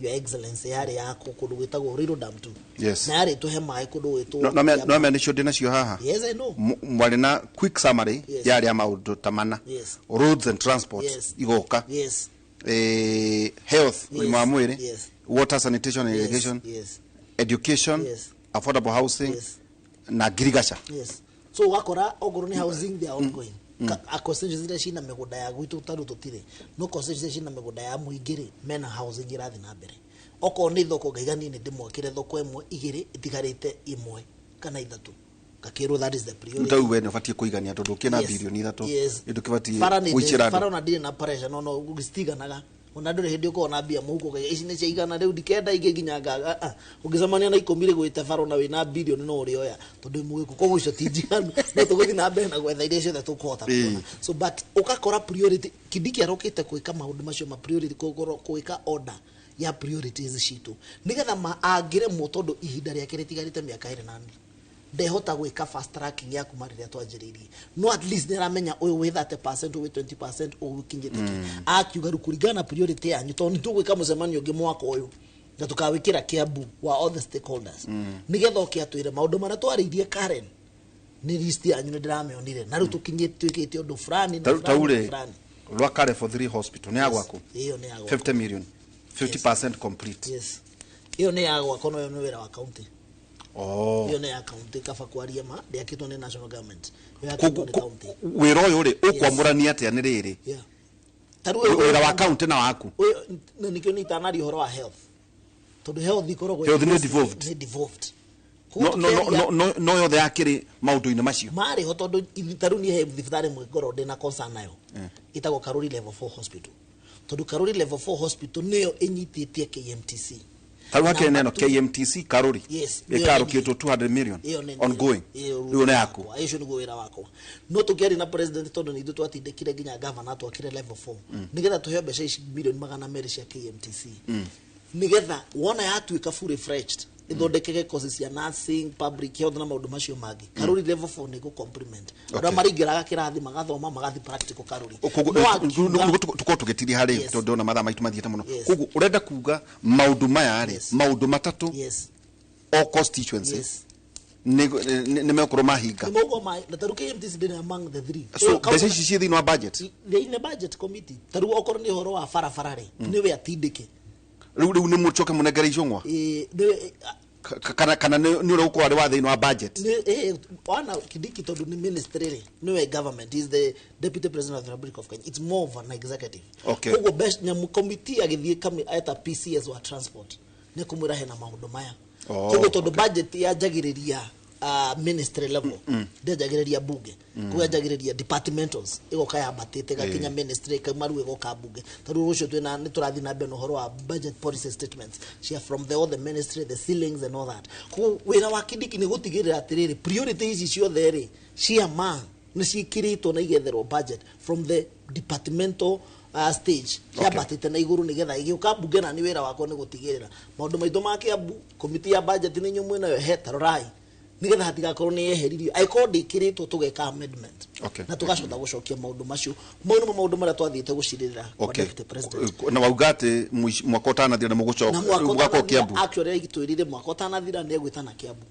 B: your excellency yari yako kundu gwitagwo Riro Dam 2
A: yes
B: na yari tuhe mai kundu gwitu
A: no me nicio ndina cio haha
B: yes I know
A: mwari na quick summary yari ya maundu tamana roads and transport igoka
B: yes
A: health wa mwiri water sanitation and irrigation education affordable housing na agriculture
B: so wakora ogoro ni housing they are ongoing a constituency shina megunda ya gwitu taru tutire no constituency shina megunda ya muingiri mena housing irathi na mbere oko ni thoko gaigani ni ndimwakire thoko emwe igiri itigarite imwe kana ithatu ngakirwo that is the priority
A: Utau we nafatie kuigania tondu kina bilioni 3 idukivatie
B: wichira fara na ndire na pressure no ugistiganaga ona ndure hindi uko na bia muhuko ici ni ciigana riu dikenda ingi nginyanga ugicamania na ikomire gwite faro na wina bilioni no uri oya tondu mugiku koguo icio tijiganu no tuguthi na mbere na gwetha iria ciothe tukuhota so but ukakora priority Kindiki arokite kuika maundu macio ma priority kuika order ya priorities citu nigetha maangire mu tondu ihinda riake ritigarite miaka 2 ndehota gwika fast tracking ya kumariria twanjiririe no at least niramenya uyu wi 30% uyu 20% uyu kinjite akiuga rukurigana priority yanyu tondu tugwika mucemanio ngi mwaka uyu na tukawikira Kiambu wa all the stakeholders nigetha okiatwire maundu mara twaririe Karen ni list yanyu ndiramionire na ru tukinyitwikite undu fulani na fulani
A: Lwa Kare for 3 hospital ni agwako
B: iyo ni agwako
A: 50 million 50% complete
B: iyo ni agwako no yo ni wira wa county
A: iyo
B: ni account kafa kwaria ma ndiakitwo ni national government
A: wira uyu ri ukwamurania atia ni riri wira wa county na waku
B: nikio ni tanari horo wa health tondu health ikoragwo
A: ni devolved no yothe yakiri maundu-ini macio
B: mari ho tondu taru ni he thibitari mwe ngoro ndina concern nayo itago Karuri level 4 hospital tondu Karuri level 4 hospital niyo inyititie KMTC
A: taru hake neno KMTC Karuri ikaro kieto 200 million ongoing riu na yako
B: aisho ni gwira wako no tukiari na president tondu ni twatindikire ginya governor twakire level 4 nigetha tuheo mbeca ici million 200 cia KMTC nigetha wona yatuika fully fledged ithondekeke courses ya nursing public health na maundu macio mangi Karuri level 4 ni go compliment ora maringiraga kirathi magathoma magathi practical Karuri
A: tuko tugetirie hari tondu na matha maitu mathiete muno kugu urenda kuga maundu maya ri maundu matatu all constituencies ni mekoro mahinga
B: ni mogo mai na taru KMTC been among the 3
A: so this is she in our budget
B: the budget committee taru okoro ni horo wa farafara ni we atindike
A: riu ni muchoke munegere icungwa kana ni uri uko ari wa thini wa budget
B: wana Kindiki tondu ni ministry ni we government is the deputy president of the Republic of Kenya it's more of an executive ugo best nyamu committee agithie kami eta PCS wa transport ni kumwira hena maundu maya ugo tondu budget ya jagiriria ministry level ndejagiriria bunge kujagiriria departmentals iko kaya batete gakinya ministry kamaru iko ka bunge taru rucio twina ni turathi na beno horo wa budget policy statements she from all the ministry the ceilings and all that ku wira wa Kindiki ni gutigirira atiriri priorities icio there cia ma ni cikiritwo na igetherwo budget from the departmental stage ya batete na iguru nigetha igiuka bunge na ni wira wako ni gutigirira maundu maitu ma Kiambu committee ya budget ni nyumwe nayo hetarorai nigetha hatigakorwo ni yeheririo aiko ndikiritwo tugeka amendment na tugacotha gucokia maundu macio maundu maria twathiite guciririra kwa deputy president
A: na waugate mwaka utanathira na mugucoka gwako Kiambu
B: actually igitwirire mwaka utanathira ni egwitana Kiambu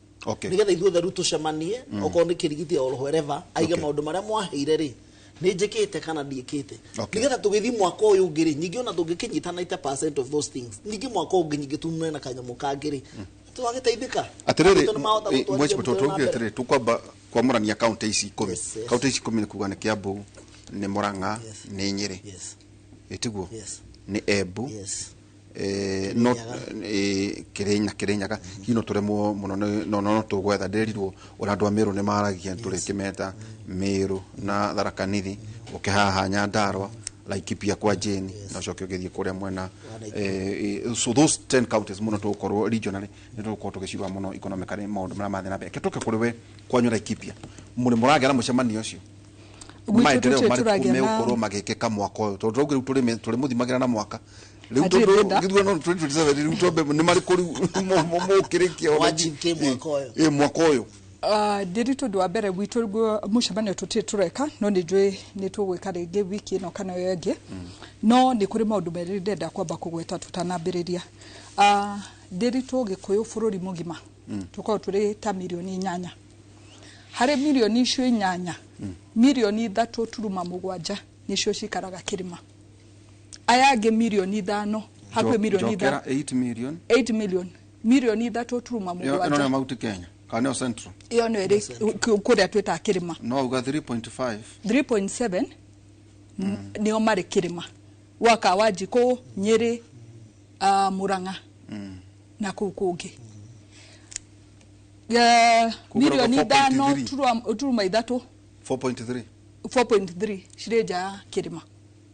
B: nigetha ithuothe ru tucemanie okorwo ni kirigiti all wherever aige maundu maria mwaheire ri ni njikite kana ndiikite nigetha tugithi mwaka uyu ngiri nyingi ona tungikinyitana 80% of those things nyingi mwaka ungi nyingi tumwe na kanyamu kangiri tuagiteithika
A: atiriri mwezi mtotoge atiriri tukwamba kwa murania county ici 10 county ici 10 kuga ni Kiambu ni Murang'a ni Nyeri etiguo ni Embu no Kirinyaga hino turemo muno no tugwetha nderirwo ora andu a Meru ni maragia turi Kimeta Meru na Tharaka Nithi ukihaha Nyandarua Laikipia kwa Jeni na coke ugithie kuria mwena so those 10 counties muno tukorwo regionally ni tukorwo tugicirwa muno economically maundu mara mathina be ketuke kuri we kwanyu Laikipia muri muragera mucemanio ucio maendeleo mari kumeukorwo magikeka mwaka uyu tondu riu turi muthimagira na mwaka riu tondu githwe no 2027 riu tombe ni mari kuri mukirikia mwaka uyu
C: ndiri tondu wa mbere witu mucemanio tutie tureka no ni njui ni tugwika ringi wiki no kana yo ingi no ni kuri maundu meri ndenda kwamba kugweta tutanambiriria ndiri tugikuyu bururi mugima tuko turi ta milioni 8 hari milioni icio 8 milioni 3.7 nicio cikaraga Kirima aya ngi milioni 5 hapo milioni 8 million milioni 3.7
A: no mauti Kenya Kaneo Central.
C: Iyo no eri kuria twita Kirima.
A: No uga 3.5.
C: 3.7 niyo mari Kirima. Waka Wajiko, Nyeri, Murang'a. Na kukungi. milioni 5 turuma ithatu
A: 4.3
C: cireja kirima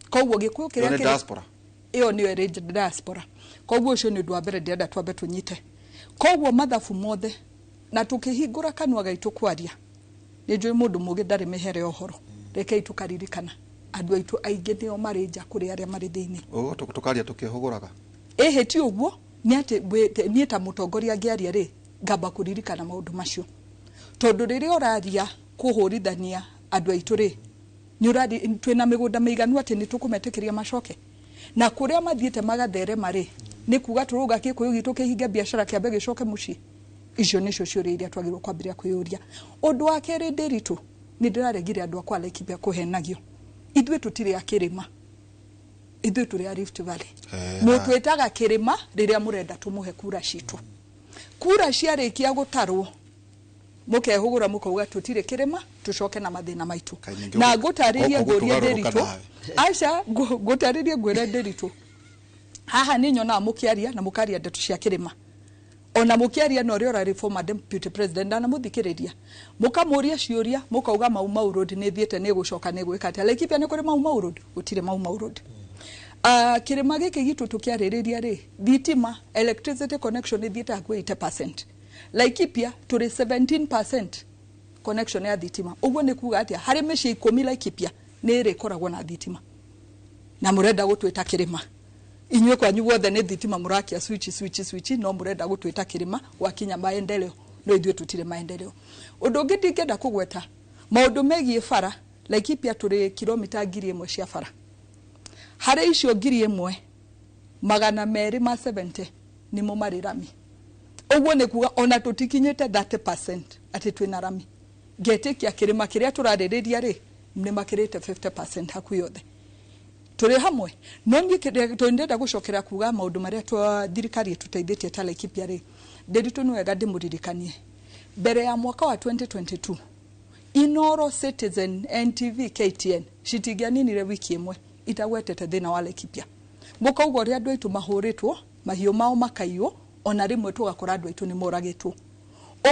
C: koguo gikuyu kiria
A: diaspora
C: iyo niyo reja diaspora koguo ucio ni ndwa mbere ndirenda twambe tunyite koguo mathabu mothe na tukihingura kanwa gaitu kwaria ni njui mundu mugi ndari mihere ohoro rekei tukaririkana andu aitu aingi nio marija kuri aria mari thiini
A: tukaria tukihuguraga
C: ti uguo ni ati ni ta mutongoria ngiaria ri ngamba kuririkana maundu macio tondu riria uraria kuhurithania andu aitu ri ni uradi twina migunda meiganu ati ni tukumetekeria macoke na kuria mathiete magathere mari ni kuga turuga kikuyu gitu kihinge biashara kiambe gicoke muci icio nicio ciuria iria twagirwo kwambiria kwiyuria undu wa keri ndiritu ni ndiraregire andu akwa Laikipia kuhenagio ithuĩ tutire akirima ithuĩ turi a Rift Valley mutwetaga kirima riria murenda tumuhe kura citu kura ciarikia gutarwo mukehugura mukauga tutire kirima tucoke na mathina maitu na ngutaririe ngurie ndiritu aca ngutaririe ngwire ndiritu haha ni nyona mukiaria na mukaria ndeto cia kirima ona mukiaria no rio reform deputy president na muthikiriria mukamuria ciuria mukauga Mau Road ni thiete ni gucoka ni gwika ati Laikipia ni kuri Mau Road gutire Mau Road kirima giki gitu tukiaririria ri thitima electricity connection ni thiete akwe 80%. Laikipia turi 17% connection ya thitima uguo ni kuga atia hari mici 10 Laikipia ni rikoragwo na thitima na murenda gutwita kirima inywe kwanyu guothe ni thitima murakia switch no murenda gutwita kirima wakinya maendeleo no ithuĩ tutire maendeleo undu ungi ndingenda kugweta maundu megie bara Laikipia turi kilomita 1,000 cia bara hari icio 1,000 270 ni mo mari rami uguo ni kuga ona tutikinyite 30% ati twina rami ngetikia kirima kiria turaririria ri ni makirite 50% haku yothe turi hamwe no ngi twendenda gucokera kuga maundu maria twa thirikari tuteithĩtie ta Laikipia ri ndiritu ni wega ndimuririkanie mbere ya mwaka wa 2022 Inoro Citizen NTV KTN citingianinire wiki imwe itagwetete thina wa Laikipia mukauga ria andu aitu mahuritwo mahiũ mao makaiyo ona rimwe tugakora andu aitu ni moragitwo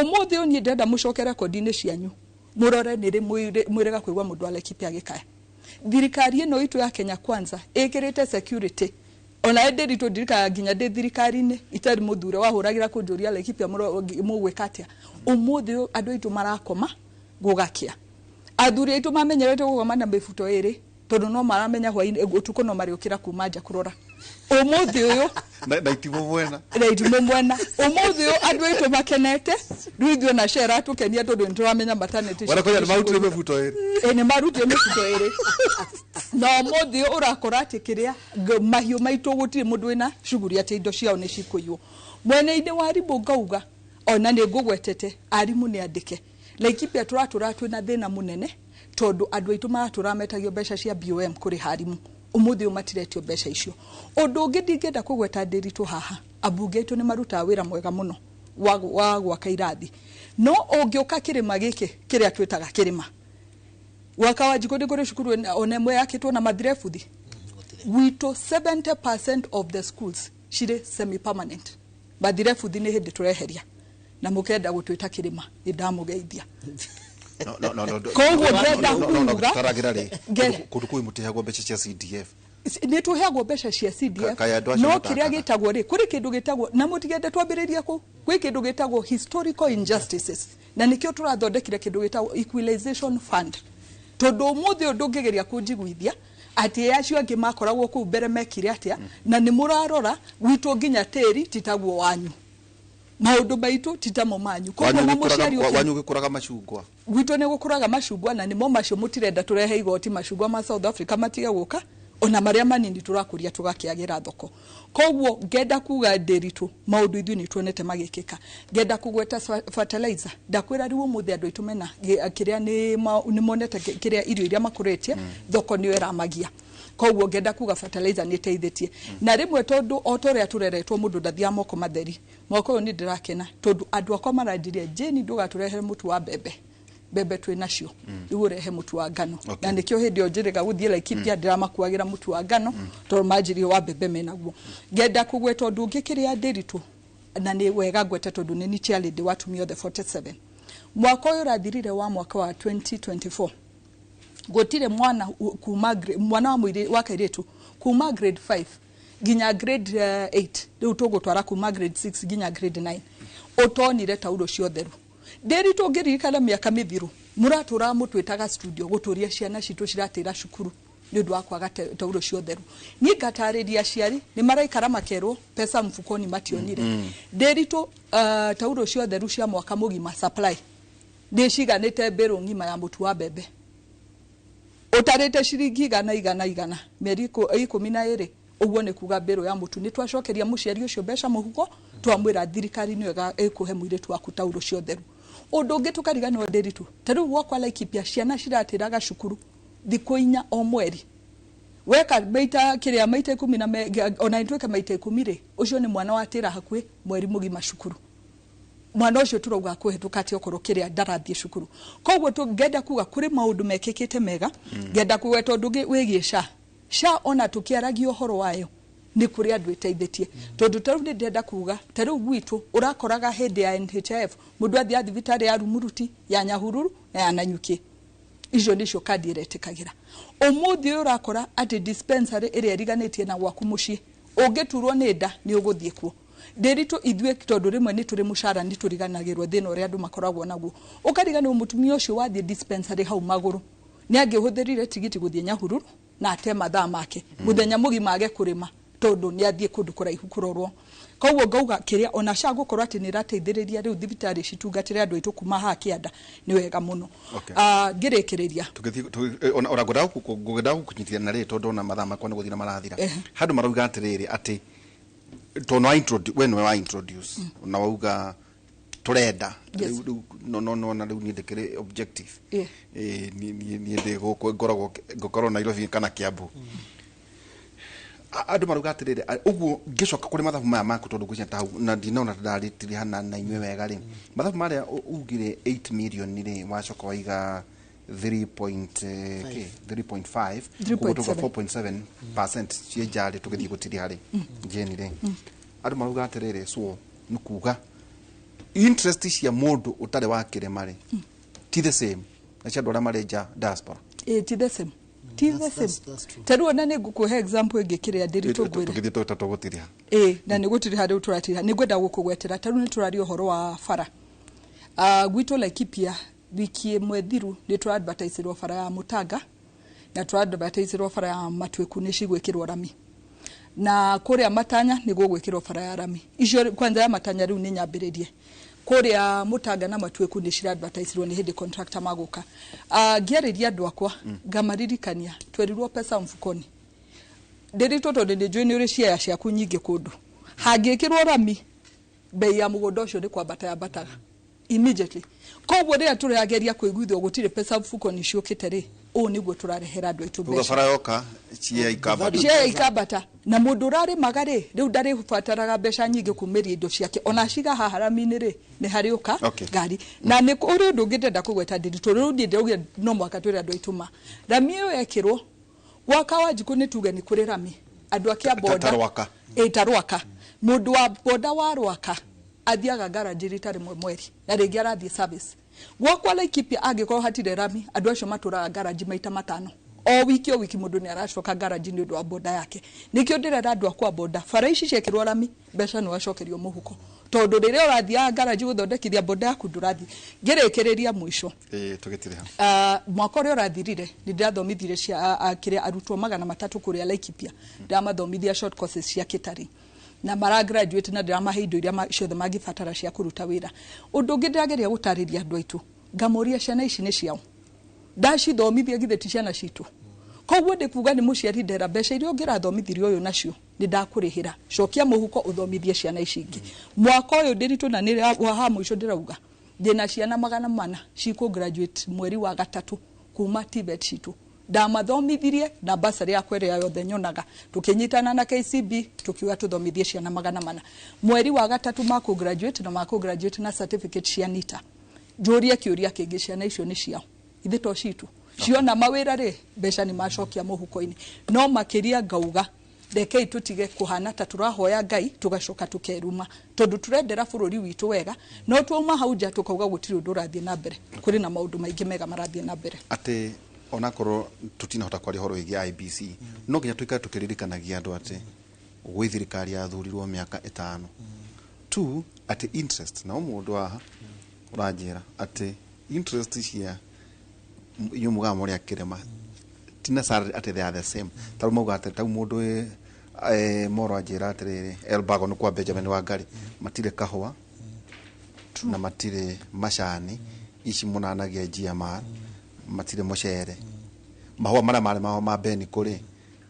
C: umuthi oni ndenda mucokera kodine cianyu murore ni ri mwirega kwigwa mundu wa Laikipia gikaya thirikari ino itu ya Kenya Kwanza ikirite security ona ndiritu dirika ginya de thirikari-ini itari muthure wahuragira kunjuria Laikipia mugwikatia umuthi andu aitu marakoma gugakia athuri aitu mamenyerete gukoma na mifuto iri tondu no maramenya hwaini utuko no mariukira kuma nja kurora umuthi uyu
A: na itimo mwena umuthi uyu andu aitu makenete ruithio na share atukenia tondu nituramenya maternity warakonya ni maruti mifuto iri
C: ni maruti mifuto iri no umuthi uyu urakora ati kiria mahiũ maitu gutire mundu wina shughuli ati indo ciao ni cikuiywo mwene-ini wa Rimbo ngauga ona ni ngugwetete arimu ni andike Laikipia turatura twina thina munene tondu andu aitu maraturametagia mbeca cia BOM kuri harimu umuthi umatiretio mbeca icio undu ungi ndingenda kugweta ndiritu haha abunge aitu ni maruta wira mwega muno wa gwaka irathi no ungiuka kirima giki kiria twitaga kirima waka wa jiko ndikore cukuru ona mwe yakitwo na madrefuthi wito 70% of the schools cire semi permanent madrefuthi ni hindi tureheria na mukenda gutwita kirima indamugeithia
A: no
C: koguo ngenda kuuga
A: taragira ri kundu kui mutihagwo mbeca cia CDF
C: ni tuheagwo mbeca cia CDF no kiria gitagwo ri kuri kindu gitagwo na mutigende twambiriria ku kwi kindu gitagwo historical injustices na nikio turathondekire kindu gitagwo equalization fund tondu umuthi ndungigeria kunjiguithia ati acio angi makoragwo ku mbere mekire atia na ni murarora gwitu nginya tiri titagwo wanyu maundu maitu titamo manyu
A: koguo na muciari wanyu gikuraga macungwa
C: gwitu ne gukuraga macungwa na nimo macio mutirenda turehe igoti macungwa ma South Africa matiga guka ona maria manini turakuria tugakiagira thoko koguo ngenda kuga ndiritu maundu ithu ni tuonete magikika ngenda kugweta fertilizer ndakwira riwo muthi andu aitu mena kiria ni monete kiria irio iria makuretie thoko ni eramagia koguo ngenda kuga fertilizer ni teithitie na rimwe tondu otoria tureretwo mundu ndathia moko matheri moko ni ndirakena tondu andu akwa marandirie jeni ndugaturehere mutu wa bebe twi nacio urehe mutu wa ngano na nikio hindi onjiriga guthie Laikipia ndiramakuagira mutu wa ngano tondu manjiri wa bebe menaguo ngenda kugweta ndu ngikiria ndiritu na nĩ wega ngwete tondũ nĩ ni cheerleader wa atumia othe 47 mwaka ũyũ ũrathirire wa mwaka wa 2024 gũtirĩ mwana wa mũirĩ wa kairĩtu kuma grade 5 ginya grade 8 rĩu tũgũtwara kuma grade 6 ginya grade 9 ũtonire tauro ciothe Nderitu ngĩririkana mĩaka mĩthiru mũratũra mũtwĩtaga studio gũtũria ciana citũ ciratĩra cukuru nĩ ũndũ wa kwaga tauro ciothe niĩ ngatarĩria aciari nĩ maraikara makerwo pesa mfukoni mationire Nderitu tauro ciothe cia mwaka mũgima supply ndĩciganĩte mbĩrũ ngima ya mũtu wa mbembe ũtarĩte ciringi igana mĩeri 12 ũguo nĩ kuga mbĩrũ ya mũtu nĩ twacokeria mũciari ũcio mbeca mũhuko twamwĩra thirikari nĩ wega ĩkũhe mũirĩtu waku tauro ciothe ũndũ ũngĩ tũkariganĩrwo Nderitu ta rĩu gwakwa Laikipia ciana ciratĩraga cukuru thikũ 4 o mweri weka maita kĩrĩa maita 10 ona nĩtwĩke maita 10 ũcio nĩ mwana watĩra hakuhĩ mweri mũgima cukuru mwana ũcio turauga kũhetũka atĩ okorwo kĩrĩa ndarathiĩ cukuru koguo tũngenda kuga kũrĩ maũndũ mekĩkĩte mega ngenda kuga tondũ wĩgie SHA ona tũkĩaragia ũhoro wayo nĩ kũrĩ andũ ĩteithĩtie tondũ tarĩu nĩ ndenda kuga tarĩu gwitũ ũrakoraga hĩndĩ ya NHIF mũndũ athiĩ thibitarĩ ya Rumuruti ya Nyahururu na ya Nanyuki icio nĩcio kandi ĩretĩkagĩra ũmũthĩ ũyũ ũrakora atĩ dispensary ĩrĩa ĩriganĩtie na gwaku mũciĩ ũngĩturwo nĩ nda nĩ ũgũthiĩ kuo Nderitu ithuĩ tondũ rĩmwe nĩ tũrĩ mũcara nĩ tũriganagĩrwo thĩna ũrĩa andũ makoragwo naguo ũkariganĩrwo mũtumia ũcio wathiĩ dispensary hau magũrũ nĩ angĩhũthĩrire tigiti gũthiĩ Nyahururu na ate mathaa make mũthenya mũgima age kũrĩma tondũ nĩ athiĩ kũndũ kũraihu kũrorwo koguo ngauga kĩrĩa ona SHA gũkorwo atĩ nĩ ĩrateithĩrĩria rĩu thibitarĩ citungatĩre andũ aitũ kuma haha kĩanda nĩ wega mũno ngĩrĩkĩrĩria
A: ũragũra gũkũnyitithia na rĩ tondũ ona mathaa makwa nĩ gũthiĩ na marathira handũ marauga atĩrĩrĩ atĩ tono wa introduce na wauga turenda no na rĩu niĩ ndĩkĩrĩ objective niĩ ngoragwo Nairobi kana Kiambu andũ marauga atĩrĩrĩ ũguo ngĩcoka kũrĩ mathabu maya maku tondũ ngwĩciria ta hau na ndinona ndarĩtire hana na inyuĩ wega rĩ mathabu marĩa ugire 8 million rĩ wacoka waiga 3.5 kutoka 4.7% cienjari tugithii gutiri hari jeni rĩ andũ marauga atĩrĩrĩ so nukuga interest cia mũndũ ũtarĩ wa kĩrĩma rĩ ti the same na cia andũ arĩa marenja diaspora
C: ti the same Taru ona nĩ ngũkũhe example ĩngĩ kĩrĩa Nderitu ngwĩre
A: tũgithii tũgũtiri
C: na nĩ gũtiri harĩ tũratira nĩ ngwenda gũkũgwetera taru nĩ tũraria ũhoro wa bara gwitũ Laikipia wiki ĩmwe thiru nĩ tũradvertiserwo bara ya Mutanga na tũradvertiserwo bara ya Matweku nĩ cigwĩkĩrwo rami na kũrĩa Matanya nĩ gũgwĩkĩrwo bara ya rami icio kwanza ya Matanya rĩu nĩ nyambĩrĩrie kũrĩa Mutanga na Matweku nĩ ciradvertiserwo nĩ hĩndĩ contractor magoka ngĩarĩria andũ akwa ngamaririkania twerirwo pesa mfukoni Nderitu tondũ nĩ njũĩ nĩ ũrĩ ciaya ciaku nyingĩ kũndũ hangĩkĩrwo rami bei ya mũgũnda ũcio nĩ kwambata yambataga immediately koguo rĩrĩa tũrageria kũiguithio gũtirĩ pesa mfukoni ciũkĩte rĩ ũũ nĩguo tũrarehera andũ aitũ mbeca
A: bara yoka cia
C: ikambata na mũndũ ũrarĩmaga rĩ rĩu ndarĩbataraga mbeca nyingĩ kumĩria indo ciake ona ciga haha rami-inĩ rĩ nĩ harĩ ũka ngari na nĩ ũrĩ ũndũ ũngĩ ndenda kũgweta Nderitu rĩu ndĩrauga no mwaka twĩre andũ aitũ ma rami ĩyo yekĩrwo gwaka Wanjikũ nĩ tuge nĩ kũrĩ rami andũ akia boda tarwaka mũndũ wa boda wa Rwaka athiaga garage rita rĩmwe mweri na rĩngĩ arathiĩ service gwakwa Laikipia angĩkorwo hatirĩ rami andũ acio matũraga garage maita 5 o wiki mũndũ nĩ aracoka garage nĩ ũndũ wa boda yake nĩkĩo ndĩrenda andũ akwa boda bara ici ciekĩrwo rami mbeca nĩ wacokerio mũhuko tondũ rĩrĩa ũrathiaga garage gũthondekithia boda yaku ndũrathiĩ ngĩrĩkĩrĩria mũico
A: tũgĩtire
C: mwaka ũrĩa ũrathirire nĩ ndathomithire kĩrĩa arutwo 300 kũrĩa Laikipia ndamathomithia short courses cia catering na mara graduate na ndĩramahe indo iria ciothe mangĩbatara cia kũruta wĩra ũndũ ũngĩ ndĩrageria gũtarĩria andũ aitũ ngamoria ciana ici nĩ ciao ndacithomithia githĩ ti ciana citũ koguo ndĩkuga nĩ mũciari ndera mbeca iria ũngĩrathomithirio ũyũ nacio nĩ ndakũrĩhĩra cokia mũhuko ũthomithie ciana ici ingĩ mwaka ũyũ Nderitu na nĩ wa mũico ndĩrauga ndĩna ciana 400 cikũ graduate mweri wa gatatũ kuma TVET citũ ndamathomithirie na basari ya kwere ya yothe nyonaga tukinyitana na KCB tukiuga tuthomithie ciana 400 mweri wa gatatũ mako graduate na certificate cia NITA njuria kiuria kĩngĩ ciana icio nĩ ciao ithe to citu ciona mawĩra rĩ mbeca nĩ macokia mũhuko-inĩ no makĩria ngauga rekei tutige kuhana ta turahoya Ngai tugacoka tukeruma tondu turendera bururi witu wega no twauma hau nja tukauga gutiri undu rathie na mbere kuri na maundu maingi mega marathie na mbere
A: ate onakorwo tutinahota kwari horo igi IBC no nginya tuika tukiririkanagia andu ate gwi thirikari yathurirwo miaka 5 tu ate interest na mundu aha uranjira ate interest cia yumuga muri akirema tina salary ate they are the same taru mauga ate taru mundu moro ajira atiriri Elbago no kwa Benjamin Wangari matire kahwa na matire mashani ici munanagia GMR matire mucere mahwa mara mahwa ma beni kuri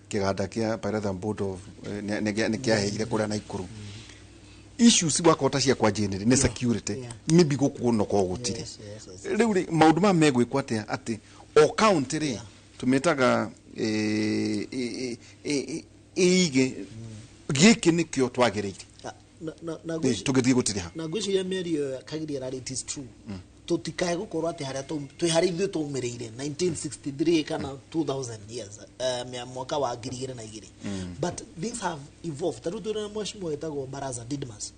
A: kiganda kia Python Board of ne kia hegire kuri na ikuru issues wakota cia kwa general ne security maybe gukuno ko gutire riu maundu ma megwikwa ati o county ri tumetaga ige giki nikyo twagirire
B: na
A: tugithie gutiriha
B: na gwiciria mĩario kagiria rari it is true tutikae gukorwo ati haria twi haria ithuĩ taumireire 1963 kana 2000 years mwaka wa 2002 but things have evolved tatu tuna mheshimiwa etagwo Baraza Didmas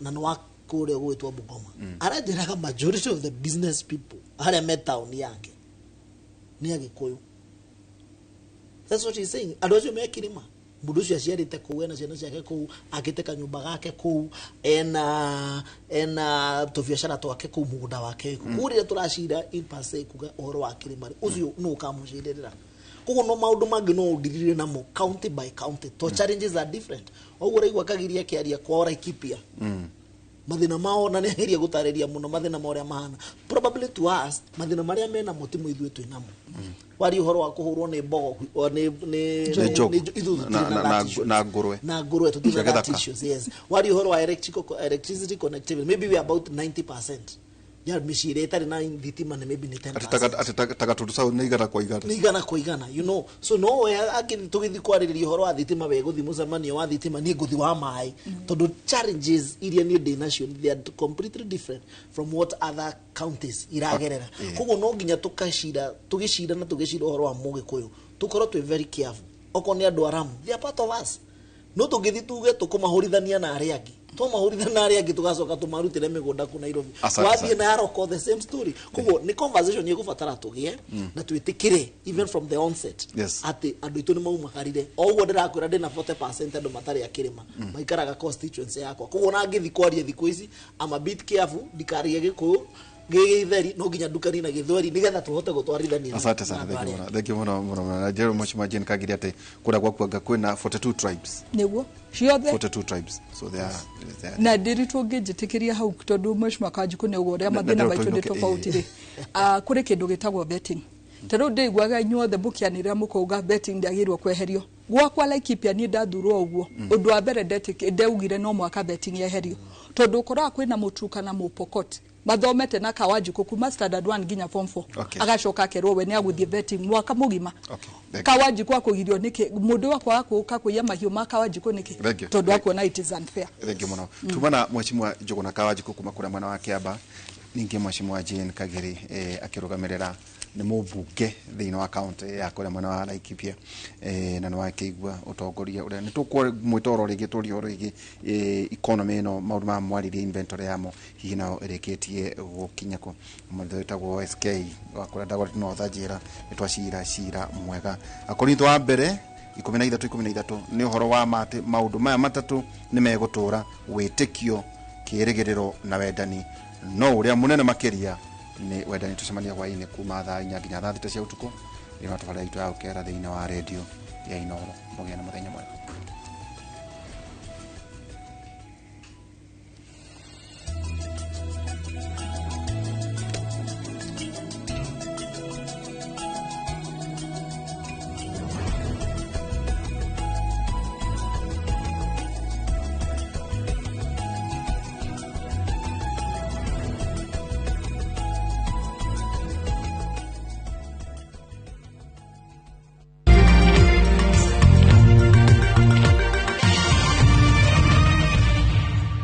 B: na no kuria gwitwa Bungoma aranjiraga majority of the business people haria me town yake ni Agikuyu. That's what he's saying. Adojo me kirima mundu ucio aciarite kuu na ciana ciake kuu agite kanyumba gake kuu ena tubiacara twake kuu mugunda wake kuri turacira impase kuga ohoro wa kirima ucio no ukamucirira kugo no maundu mangi no udirire namo county by county to challenges are different ogura igwa kagiria kiaria kwa ora ikipia mathina mao na neheria gutareria muno mathina maria mahana probably to us mathina maria mena mutimu ithuĩ twĩ namo wari uhoro wa kuhurwo ni mbogo ni
A: na ngurwe
B: tutira issues yes wari uhoro wa electricity connectivity maybe we about 90% ya mishire itari na thitima na maybe ni 10%
A: ataka sawa ni igana kwa igana
B: you know so no again tugithi kwaririria uhoro wa thitima we guthi mucemanio wa thitima ni guthi wa mai tondu challenges iria ni de nation they are completely different from what other counties iragerera kugo no nginya tukashira na tugishira uhoro wa Mugikuyu tukorwo twe very careful oko ni andu aramu they are part of us no tugithi tuge tukumahurithania na aria angi tumahurithania na aria angi tugacoka tumarutire migunda ku Nairobi wathie na Aroko the same story kugo ni conversation yekubatara tugie na twitikire even from the onset ati andu itu ni maumakarire oguo ndirakwira ndina 40% andu matari akirima maikaraga constituency yakwa kugo na ngithi kwaria thiku ici ama bit careful ndikarie Gikuyu githeri no nginya ndukani na githori nigetha tuhote gutwarithania.
A: Asante sana thank you muno Jerry Mheshimiwa Jane kagiria ati kura gwakuanga kwina 42 tribes niguo ciothe 42 tribes so they are
C: na ndiritwo ngijitikiria hau tondu Mheshimiwa Kanjiku ni uguo ria mathina maitu ni tofauti ri kuri kindu gitagwo betting tondu ndigwaga inyuothe mukianira mukuga betting ndiagirwo kweherio gwakwa Laikipia ni ndathurwo uguo undu wa mbere ndeugire no mwaka betting yeherio tondu ukora kwina mutuka na Mupokot mathomete na Kawanjiku kuma standard 1 ginya form 4 agacoka kerwo we ni aguthie betting mwaka mugima Kawanjiku akugirio niki mundu wakwa akuka kuya mahiu ma Kawanjiku niki tondu akuona it is unfair.
A: Thank you muno tumana Mheshimiwa Njuguna Kawanjiku kuma kura mwana wa Kiamba ningi Mheshimiwa Jane Kagiri akirugamirira ni mubunge thiini wa county ya kura mwana wa Laikipia na no akigwa utongoria uria ni tukwo mwitoro rigi turi horo rigi economy no maundu ma mwaririe inventory yamo hihi nao ereketie gukinya ko mutho gwo SK wa kura ndagwa no thajira nitwacira mwega akorinto wa mbere 13 ni uhoro wa mate maundu maya matatu ni megutura witikio kirigiriro na wendani no uria munene makiria ni wendani tucemania hwaini kuma thaa 4 nginya thaa 6 cia utuku ni matubara itu ya ukera thiini wa radio ya Inooro mugia na muthenya mwega.